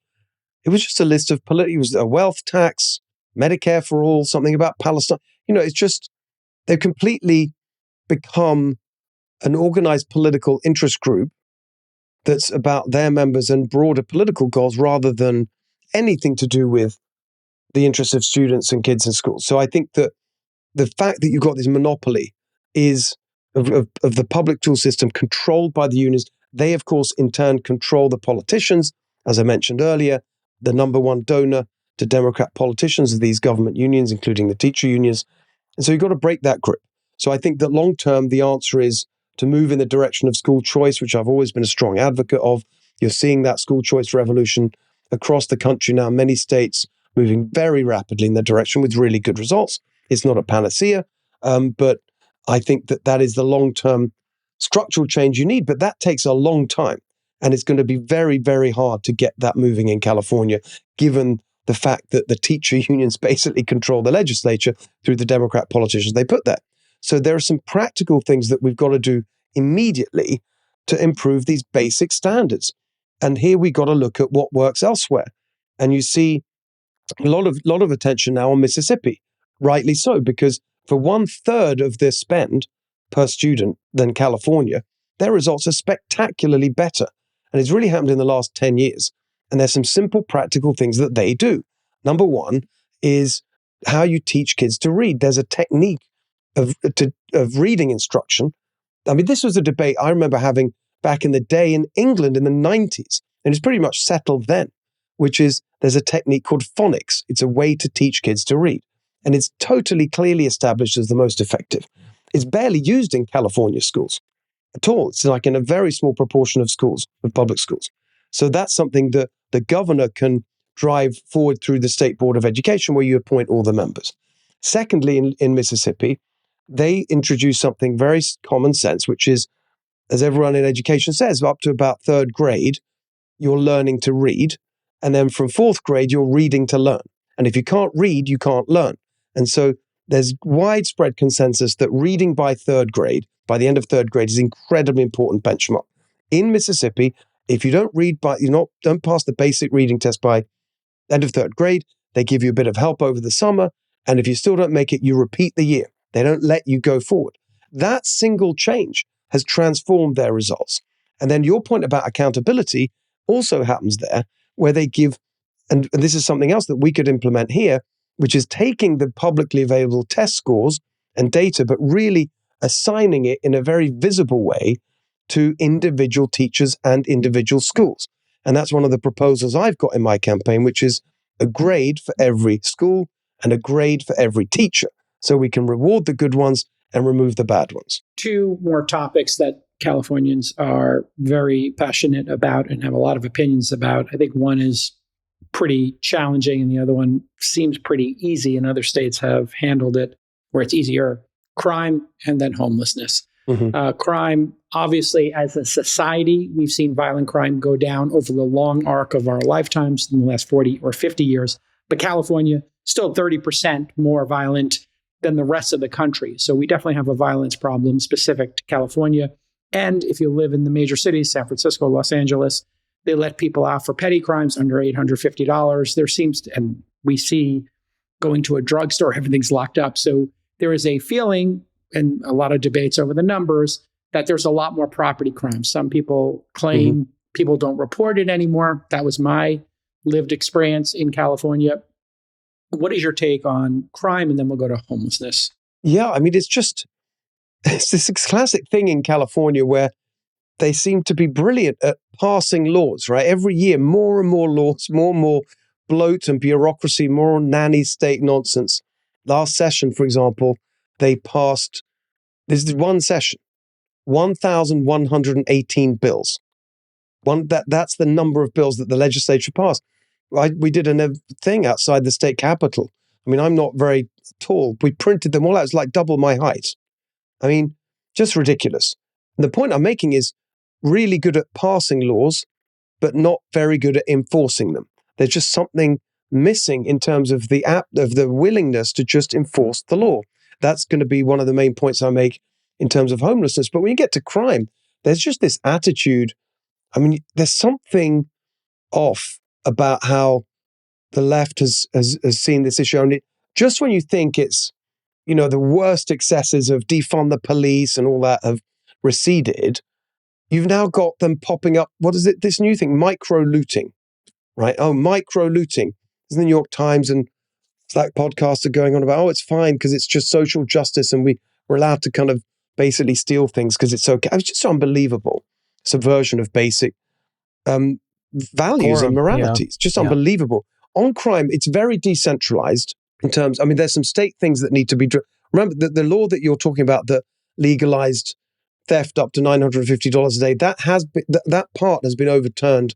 It was just a list of it was a wealth tax, Medicare for all, something about Palestine. It's just, they've completely become an organized political interest group that's about their members and broader political goals rather than anything to do with the interests of students and kids in schools. So I think that the fact that you've got this monopoly is of the public tool system controlled by the unions. They, of course, in turn control the politicians. As I mentioned earlier, the number one donor to Democrat politicians are these government unions, including the teacher unions. And so you've got to break that grip. So I think that long term, the answer is to move in the direction of school choice, which I've always been a strong advocate of. You're seeing that school choice revolution across the country now, many states moving very rapidly in that direction with really good results. It's not a panacea, but I think that is the long-term structural change you need, but that takes a long time. And it's going to be very, very hard to get that moving in California, given the fact that the teacher unions basically control the legislature through the Democrat politicians they put there. So there are some practical things that we've got to do immediately to improve these basic standards. And here we got to look at what works elsewhere. And you see a lot of attention now on Mississippi, rightly so, because for 1/3 of their spend per student than California, their results are spectacularly better. And it's really happened in the last 10 years. And there's some simple practical things that they do. Number one is how you teach kids to read. There's a technique of reading instruction. I mean, this was a debate I remember having back in the day in England in the 90s. And it's pretty much settled then, which is there's a technique called phonics. It's a way to teach kids to read. And it's totally clearly established as the most effective. It's barely used in California schools at all. It's like in a very small proportion of schools, of public schools. So that's something that the governor can drive forward through the State Board of Education, where you appoint all the members. Secondly, in Mississippi, they introduce something very common sense, which is, as everyone in education says, up to about 3rd grade, you're learning to read. And then from 4th grade, you're reading to learn. And if you can't read, you can't learn. And so there's widespread consensus that reading by 3rd grade, by the end of 3rd grade, is an incredibly important benchmark. In Mississippi, if you don't read don't pass the basic reading test by end of 3rd grade, they give you a bit of help over the summer. And if you still don't make it, you repeat the year. They don't let you go forward. That single change has transformed their results. And then your point about accountability also happens there, where they give, and this is something else that we could implement here, which is taking the publicly available test scores and data, but really assigning it in a very visible way to individual teachers and individual schools. And that's one of the proposals I've got in my campaign, which is a grade for every school and a grade for every teacher, so we can reward the good ones and remove the bad ones. Two more topics that Californians are very passionate about and have a lot of opinions about. I think one is pretty challenging and the other one seems pretty easy, and other states have handled it where it's easier. Crime and then homelessness. Crime, obviously, as a society, we've seen violent crime go down over the long arc of our lifetimes in the last 40 or 50 years. But California, still 30% more violent than the rest of the country. So we definitely have a violence problem specific to California. And if you live in the major cities, San Francisco, Los Angeles, they let people out for petty crimes under $850. There seems to, and we see going to a drugstore, everything's locked up. So there is a feeling and a lot of debates over the numbers that there's a lot more property crime. Some people claim people don't report it anymore. That was my lived experience in California. What is your take on crime? And then we'll go to homelessness. Yeah, I mean, it's this classic thing in California where they seem to be brilliant at passing laws, right? Every year, more and more laws, more and more bloat and bureaucracy, more nanny state nonsense. Last session, for example, they passed, this is one session, 1,118 bills. That's the number of bills that the legislature passed. We did a thing outside the state capitol. I mean, I'm not very tall. We printed them all out. It's like double my height. I mean, just ridiculous. And the point I'm making is really good at passing laws, but not very good at enforcing them. There's just something missing in terms of the willingness to just enforce the law. That's going to be one of the main points I make in terms of homelessness. But when you get to crime, there's just this attitude. I mean, there's something off about how the left has seen this issue. And just when you think it's, the worst excesses of defund the police and all that have receded, you've now got them popping up. What is it? This new thing, micro looting, right? Oh, micro looting. There's the New York Times and Slack podcasts are going on about, it's fine because it's just social justice and we're allowed to kind of basically steal things because it's okay. It's just unbelievable subversion of basic values and morality. It's just unbelievable. On crime, it's very decentralized in terms, I mean, there's some state things that need to be, remember the law that you're talking about that legalized theft up to $950 a day, that part has been overturned.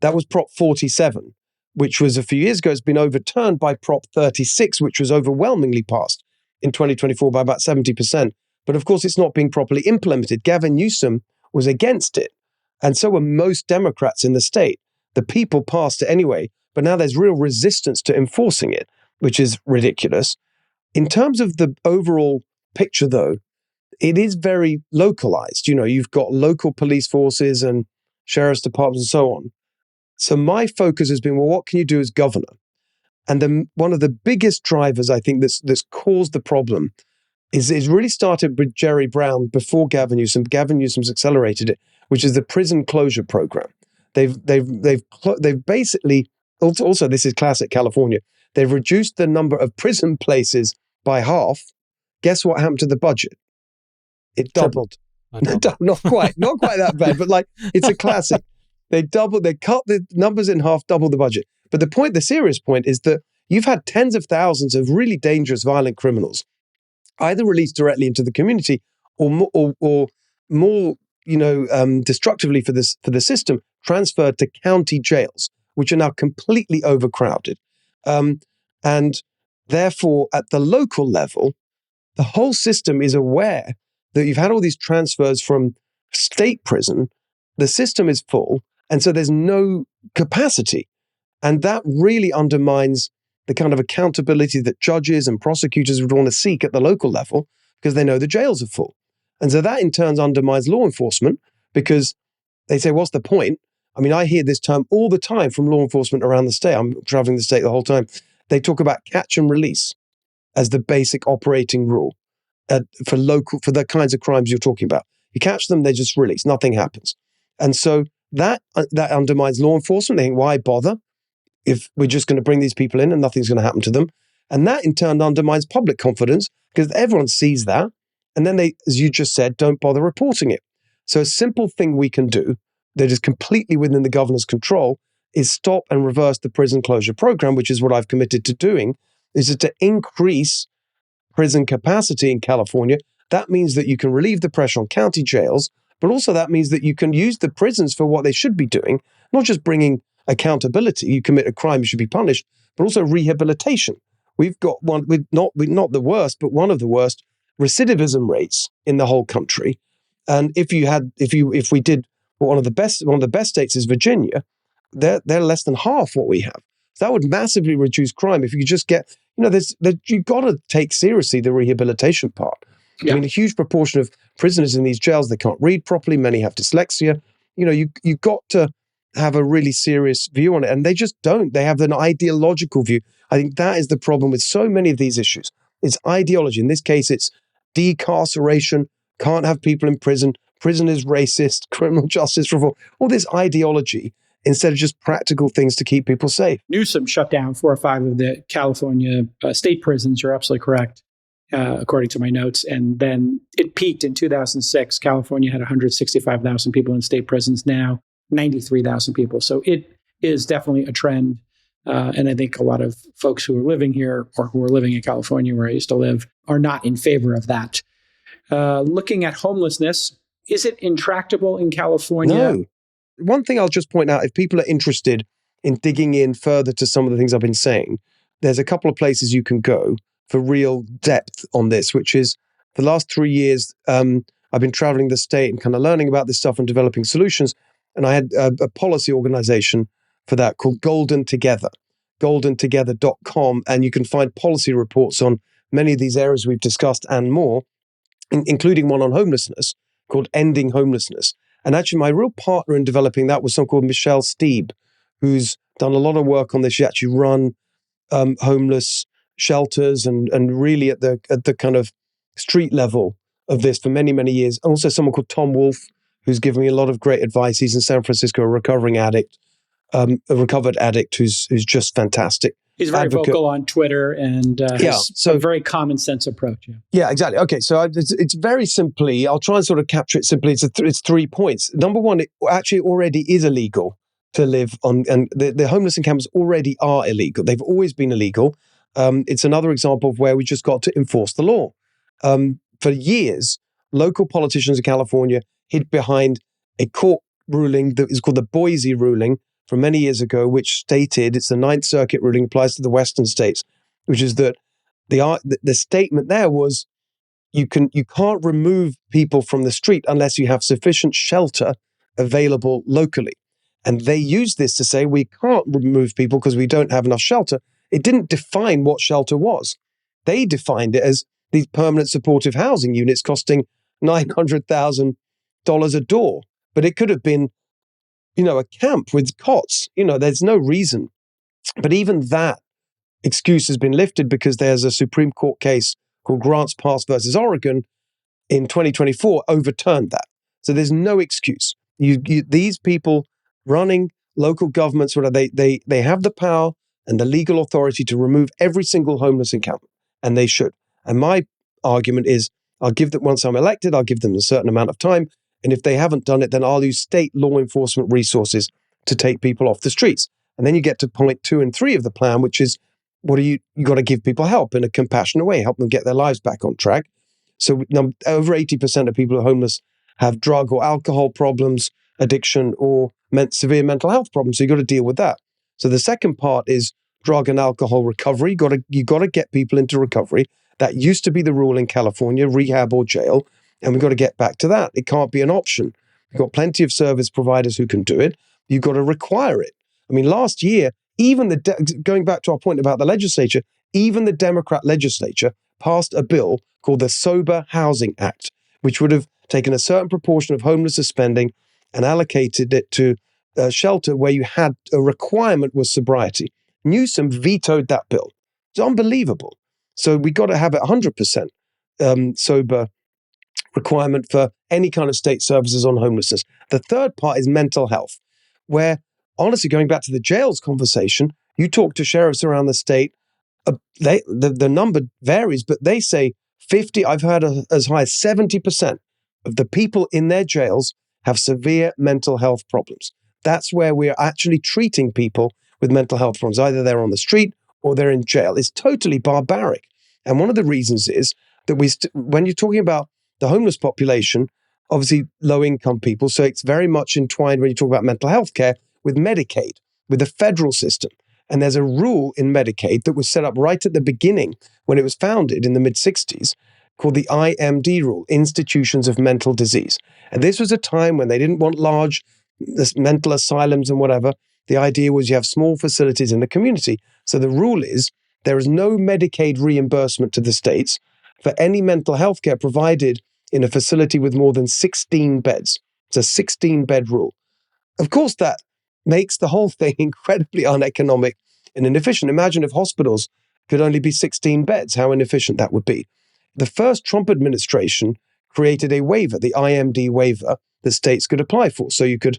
That was Prop 47, which was a few years ago. It's been overturned by Prop 36, which was overwhelmingly passed in 2024 by about 70%. But of course, it's not being properly implemented. Gavin Newsom was against it. And so were most Democrats in the state. The people passed it anyway, but now there's real resistance to enforcing it, which is ridiculous. In terms of the overall picture, though, it is very localized. You've got local police forces and sheriff's departments and so on. So my focus has been, well, what can you do as governor? And then one of the biggest drivers, I think, that's caused the problem is really started with Jerry Brown before Gavin Newsom. Gavin Newsom's accelerated it, which is the prison closure program. They've basically, also this is classic California, they've reduced the number of prison places by half. Guess what happened to the budget? It doubled. Not quite that bad, but it's a classic. They cut the numbers in half, double the budget. But the serious point is that you've had tens of thousands of really dangerous, violent criminals either released directly into the community or more destructively for the system, transferred to county jails, which are now completely overcrowded. And therefore, at the local level, the whole system is aware that you've had all these transfers from state prison, the system is full, and so there's no capacity. And that really undermines the kind of accountability that judges and prosecutors would want to seek at the local level because they know the jails are full. And so that in turn undermines law enforcement because they say, what's the point? I mean, I hear this term all the time from law enforcement around the state. I'm traveling the state the whole time. They talk about catch and release as the basic operating rule for the kinds of crimes you're talking about. You catch them, they just release. Nothing happens. And so that undermines law enforcement. They think, why bother if we're just going to bring these people in and nothing's going to happen to them? And that in turn undermines public confidence because everyone sees that. And then they, as you just said, don't bother reporting it. So a simple thing we can do that is completely within the governor's control is stop and reverse the prison closure program, which is what I've committed to doing, is to increase prison capacity in California. That means that you can relieve the pressure on county jails, but also that means that you can use the prisons for what they should be doing, not just bringing accountability. You commit a crime, you should be punished, but also rehabilitation. We've got not the worst, but one of the worst recidivism rates in the whole country. And if we did one of the best states is Virginia, they're less than half what we have. So that would massively reduce crime if you could just get, you've got to take seriously the rehabilitation part. Yeah. I mean, a huge proportion of prisoners in these jails, they can't read properly. Many have dyslexia. You've got to have a really serious view on it. And they just don't. They have an ideological view. I think that is the problem with so many of these issues. It's ideology. In this case, it's decarceration, can't have people in prison, prison is racist, criminal justice reform, all this ideology instead of just practical things to keep people safe. Newsom shut down 4 or 5 of the California state prisons. You're absolutely correct, according to my notes. And then it peaked in 2006. California had 165,000 people in state prisons. Now, 93,000 people. So it is definitely a trend. And I think a lot of folks who are living here or who are living in California, where I used to live, are not in favor of that. Looking at homelessness, is it intractable in California? No. One thing I'll just point out, if people are interested in digging in further to some of the things I've been saying, there's a couple of places you can go for real depth on this, which is the last 3 years, I've been traveling the state and kind of learning about this stuff and developing solutions. And I had a policy organization for that called Golden Together, goldentogether.com. And you can find policy reports on many of these areas we've discussed and more, including one on homelessness called Ending Homelessness. And actually, my real partner in developing that was someone called Michelle Steeb, who's done a lot of work on this. She actually run homeless shelters and really at the kind of street level of this for many, many years. And also someone called Tom Wolfe, who's given me a lot of great advice. He's in San Francisco, a recovered addict who's just fantastic. He's very vocal on Twitter and has a very common sense approach. Yeah, exactly. Okay, so it's very simply, I'll try and sort of capture it simply. It's 3 points. Number one, it actually already is illegal to live on, and the homeless encampments already are illegal. They've always been illegal. It's another example of where we just got to enforce the law. For years, local politicians in California hid behind a court ruling that is called the Boise ruling, from many years ago, which stated, it's the Ninth Circuit ruling, applies to the Western states, which is that the statement there was you can't remove people from the street unless you have sufficient shelter available locally. And they used this to say we can't remove people because we don't have enough shelter. It didn't define what shelter was. They defined it as these permanent supportive housing units costing $900,000 a door. But it could have been a camp with cots. There's no reason. But even that excuse has been lifted because there's a Supreme Court case called Grants Pass versus Oregon in 2024 overturned that. So there's no excuse. These people running local governments, they have the power and the legal authority to remove every single homeless encampment, and they should. And my argument is, I'll give them, once I'm elected, I'll give them a certain amount of time. And if they haven't done it, then I'll use state law enforcement resources to take people off the streets. And then you get to point 2 and 3 of the plan, which is, you got to give people help in a compassionate way, help them get their lives back on track. So over 80% of people who are homeless have drug or alcohol problems, addiction, or severe mental health problems. So you got to deal with that. So the second part is drug and alcohol recovery. You got to get people into recovery. That used to be the rule in California, rehab or jail. And we've got to get back to that. It can't be an option. We've got plenty of service providers who can do it. You've got to require it. I mean, last year, even going back to our point about the legislature, even the Democrat legislature passed a bill called the Sober Housing Act, which would have taken a certain proportion of homeless spending and allocated it to a shelter where you had a requirement was sobriety. Newsom vetoed that bill. It's unbelievable. So we got to have it 100% sober requirement for any kind of state services on homelessness. The third part is mental health, where honestly, going back to the jails conversation, you talk to sheriffs around the state, the number varies, but they say 50, I've heard as high as 70% of the people in their jails have severe mental health problems. That's where we're actually treating people with mental health problems. Either they're on the street or they're in jail. It's totally barbaric. And one of the reasons is that when you're talking about the homeless population, obviously low-income people, so it's very much entwined when you talk about mental health care with Medicaid, with the federal system. And there's a rule in Medicaid that was set up right at the beginning when it was founded in the mid-60s called the IMD rule, Institutions of Mental Disease. And this was a time when they didn't want large mental asylums and whatever. The idea was you have small facilities in the community. So the rule is there is no Medicaid reimbursement to the states for any mental health care provided in a facility with more than 16 beds. It's a 16-bed rule. Of course, that makes the whole thing incredibly uneconomic and inefficient. Imagine if hospitals could only be 16 beds, how inefficient that would be. The first Trump administration created a waiver, the IMD waiver, that states could apply for. So you could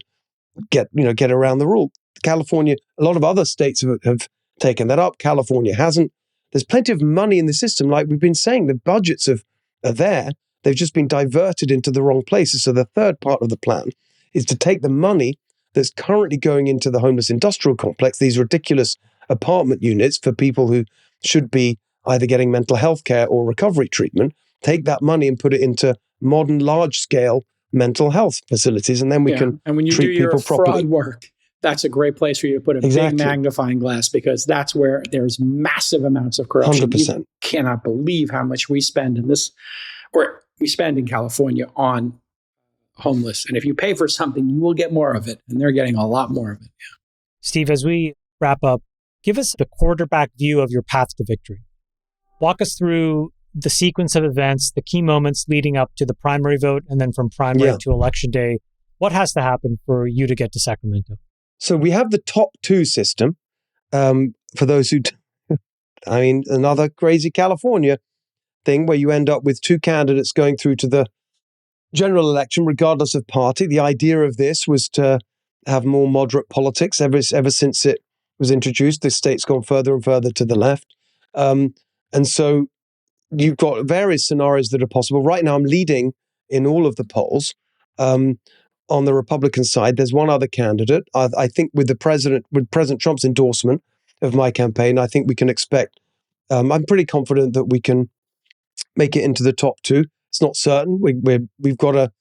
get around the rule. California, a lot of other states have taken that up. California hasn't. There's plenty of money in the system. Like we've been saying, the budgets are there. They've just been diverted into the wrong places. So the third part of the plan is to take the money that's currently going into the homeless industrial complex, these ridiculous apartment units for people who should be either getting mental health care or recovery treatment, take that money and put it into modern, large-scale mental health facilities, and then we can and when you treat do your people properly. Fraud work, that's a great place for you to put a big magnifying glass, because that's where there's massive amounts of corruption. 100%. You cannot believe how much we spend in this, or we spend in California on homeless. And if you pay for something, you will get more of it. And they're getting a lot more of it. Yeah. Steve, as we wrap up, give us the quarterback view of your path to victory. Walk us through the sequence of events, the key moments leading up to the primary vote, and then from primary to election day. What has to happen for you to get to Sacramento? So we have the top two system. For those who, another crazy California thing where you end up with two candidates going through to the general election, regardless of party. The idea of this was to have more moderate politics. Ever since it was introduced, the state's gone further and further to the left. And so you've got various scenarios that are possible. Right now, I'm leading in all of the polls. On the Republican side, there's one other candidate. I think with President Trump's endorsement of my campaign, I think we can expect, I'm pretty confident that we can make it into the top two. It's not certain. We've got to,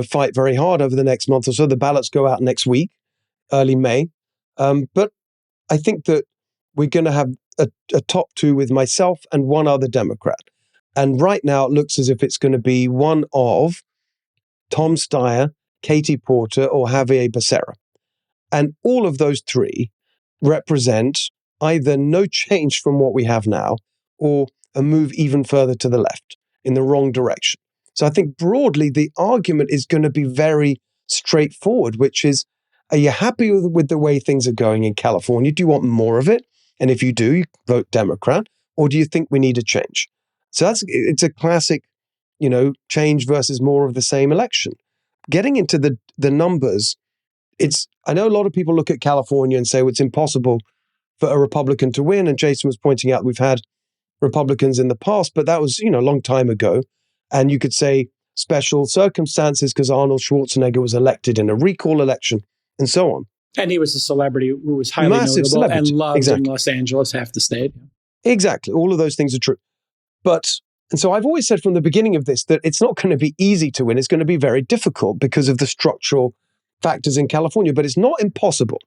fight very hard over the next month or so. The ballots go out next week, early May. But I think that we're going to have a top two with myself and one other Democrat. And right now it looks as if it's going to be one of Tom Steyer, Katie Porter, or Javier Becerra. And all of those three represent either no change from what we have now or a move even further to the left in the wrong direction. So I think broadly, the argument is going to be very straightforward, which is, are you happy with the way things are going in California? Do you want more of it? And if you do, you vote Democrat, or do you think we need a change? So it's a classic, change versus more of the same election. Getting into the numbers, I know a lot of people look at California and say, well, it's impossible for a Republican to win. And Jason was pointing out we've had Republicans in the past, but that was, a long time ago. And you could say special circumstances because Arnold Schwarzenegger was elected in a recall election and so on. And he was a celebrity who was highly notable and loved in Los Angeles, half the state. Exactly. All of those things are true. And so I've always said from the beginning of this that it's not going to be easy to win. It's going to be very difficult because of the structural factors in California, but it's not impossible.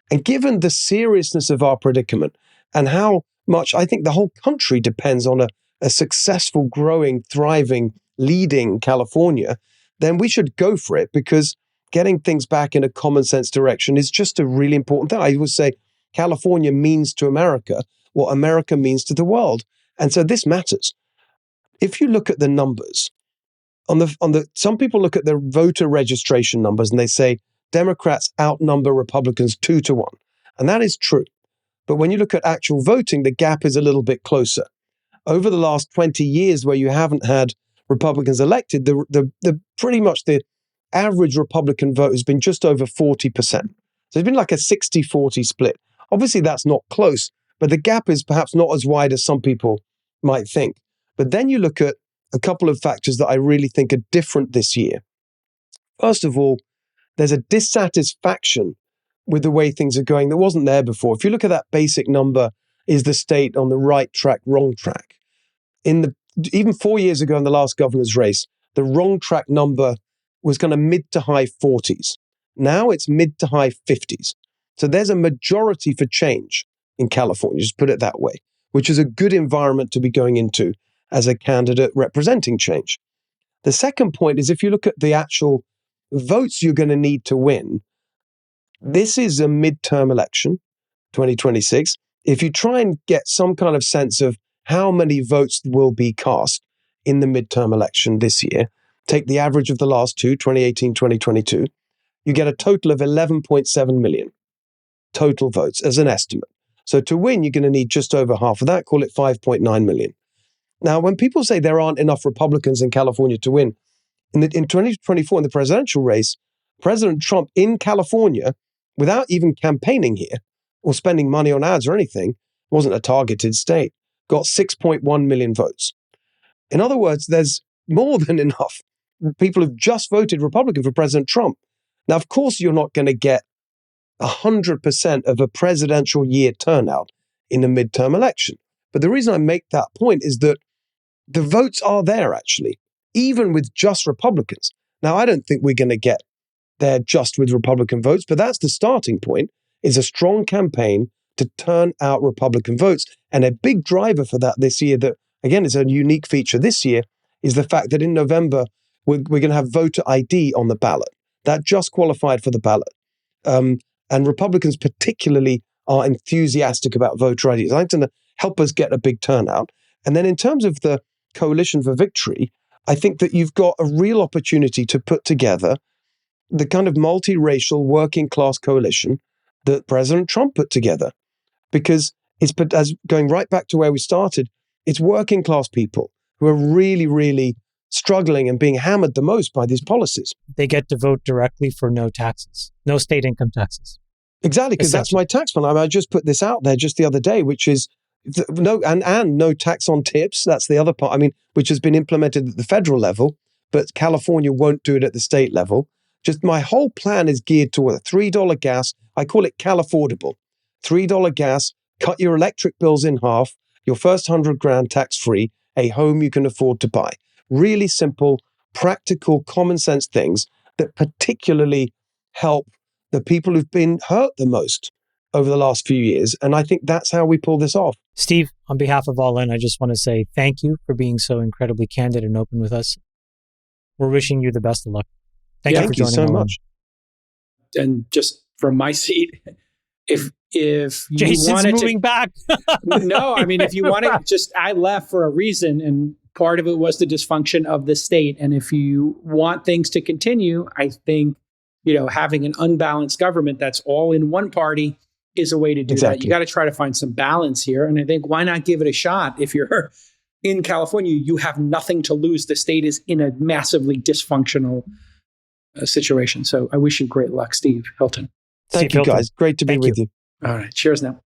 And given the seriousness of our predicament and how much I think the whole country depends on a successful, growing, thriving, leading California, then we should go for it, because getting things back in a common sense direction is just a really important thing. I always say California means to America what America means to the world. And so this matters. If you look at the numbers, some people look at the voter registration numbers and they say Democrats outnumber Republicans 2-1. And that is true. But when you look at actual voting, the gap is a little bit closer. Over the last 20 years where you haven't had Republicans elected, the pretty much the average Republican vote has been just over 40%. So it's been like a 60-40 split. Obviously, that's not close, but the gap is perhaps not as wide as some people might think. But then you look at a couple of factors that I really think are different this year. First of all, there's a dissatisfaction with the way things are going that wasn't there before. If you look at that basic number, is the state on the right track, wrong track? Even 4 years ago in the last governor's race, the wrong track number was kind of mid to high 40s. Now it's mid to high 50s. So there's a majority for change in California, just put it that way, which is a good environment to be going into as a candidate representing change. The second point is if you look at the actual votes you're going to need to win, this is a midterm election, 2026. If you try and get some kind of sense of how many votes will be cast in the midterm election this year, take the average of the last two, 2018, 2022, you get a total of 11.7 million total votes as an estimate. So to win, you're going to need just over half of that, call it 5.9 million. Now, when people say there aren't enough Republicans in California to win, in 2024, in the presidential race, President Trump in California, without even campaigning here or spending money on ads or anything, wasn't a targeted state, got 6.1 million votes. In other words, there's more than enough people who've just voted Republican for President Trump. Now, of course, you're not going to get 100% of a presidential year turnout in a midterm election. But the reason I make that point is that the votes are there, actually, even with just Republicans. Now, I don't think we're going to get there just with Republican votes, but that's the starting point, is a strong campaign to turn out Republican votes. And a big driver for that this year that, again, is a unique feature this year, is the fact that in November, we're going to have voter ID on the ballot. That just qualified for the ballot. And Republicans particularly are enthusiastic about voter ID. I think it's going to help us get a big turnout. And then in terms of the Coalition for Victory, I think that you've got a real opportunity to put together the kind of multiracial working class coalition that President Trump put together. Because it's, as going right back to where we started, it's working class people who are really, really struggling and being hammered the most by these policies. They get to vote directly for no taxes, no state income taxes. Exactly, because that's my tax plan. I just put this out there just the other day, which is no tax on tips. That's the other part. Which has been implemented at the federal level, but California won't do it at the state level. Just my whole plan is geared toward a $3 gas. I call it Cal-affordable. $3 gas, cut your electric bills in half, your first 100 grand tax-free, a home you can afford to buy. Really simple, practical, common sense things that particularly help the people who've been hurt the most over the last few years. And I think that's how we pull this off. Steve, on behalf of All In, I just want to say thank you for being so incredibly candid and open with us. We're wishing you the best of luck. Thank you for joining so much. And just from my seat, if you Jason's wanted moving back. No, if you want to, I left for a reason, and part of it was the dysfunction of the state. And if you want things to continue, I think, having an unbalanced government that's all in one party is a way to do that. You got to try to find some balance here. And I think, why not give it a shot? If you're in California, you have nothing to lose. The state is in a massively dysfunctional situation. So I wish you great luck, Steve Hilton. Thank you, guys. Great to be with you. All right. Cheers now.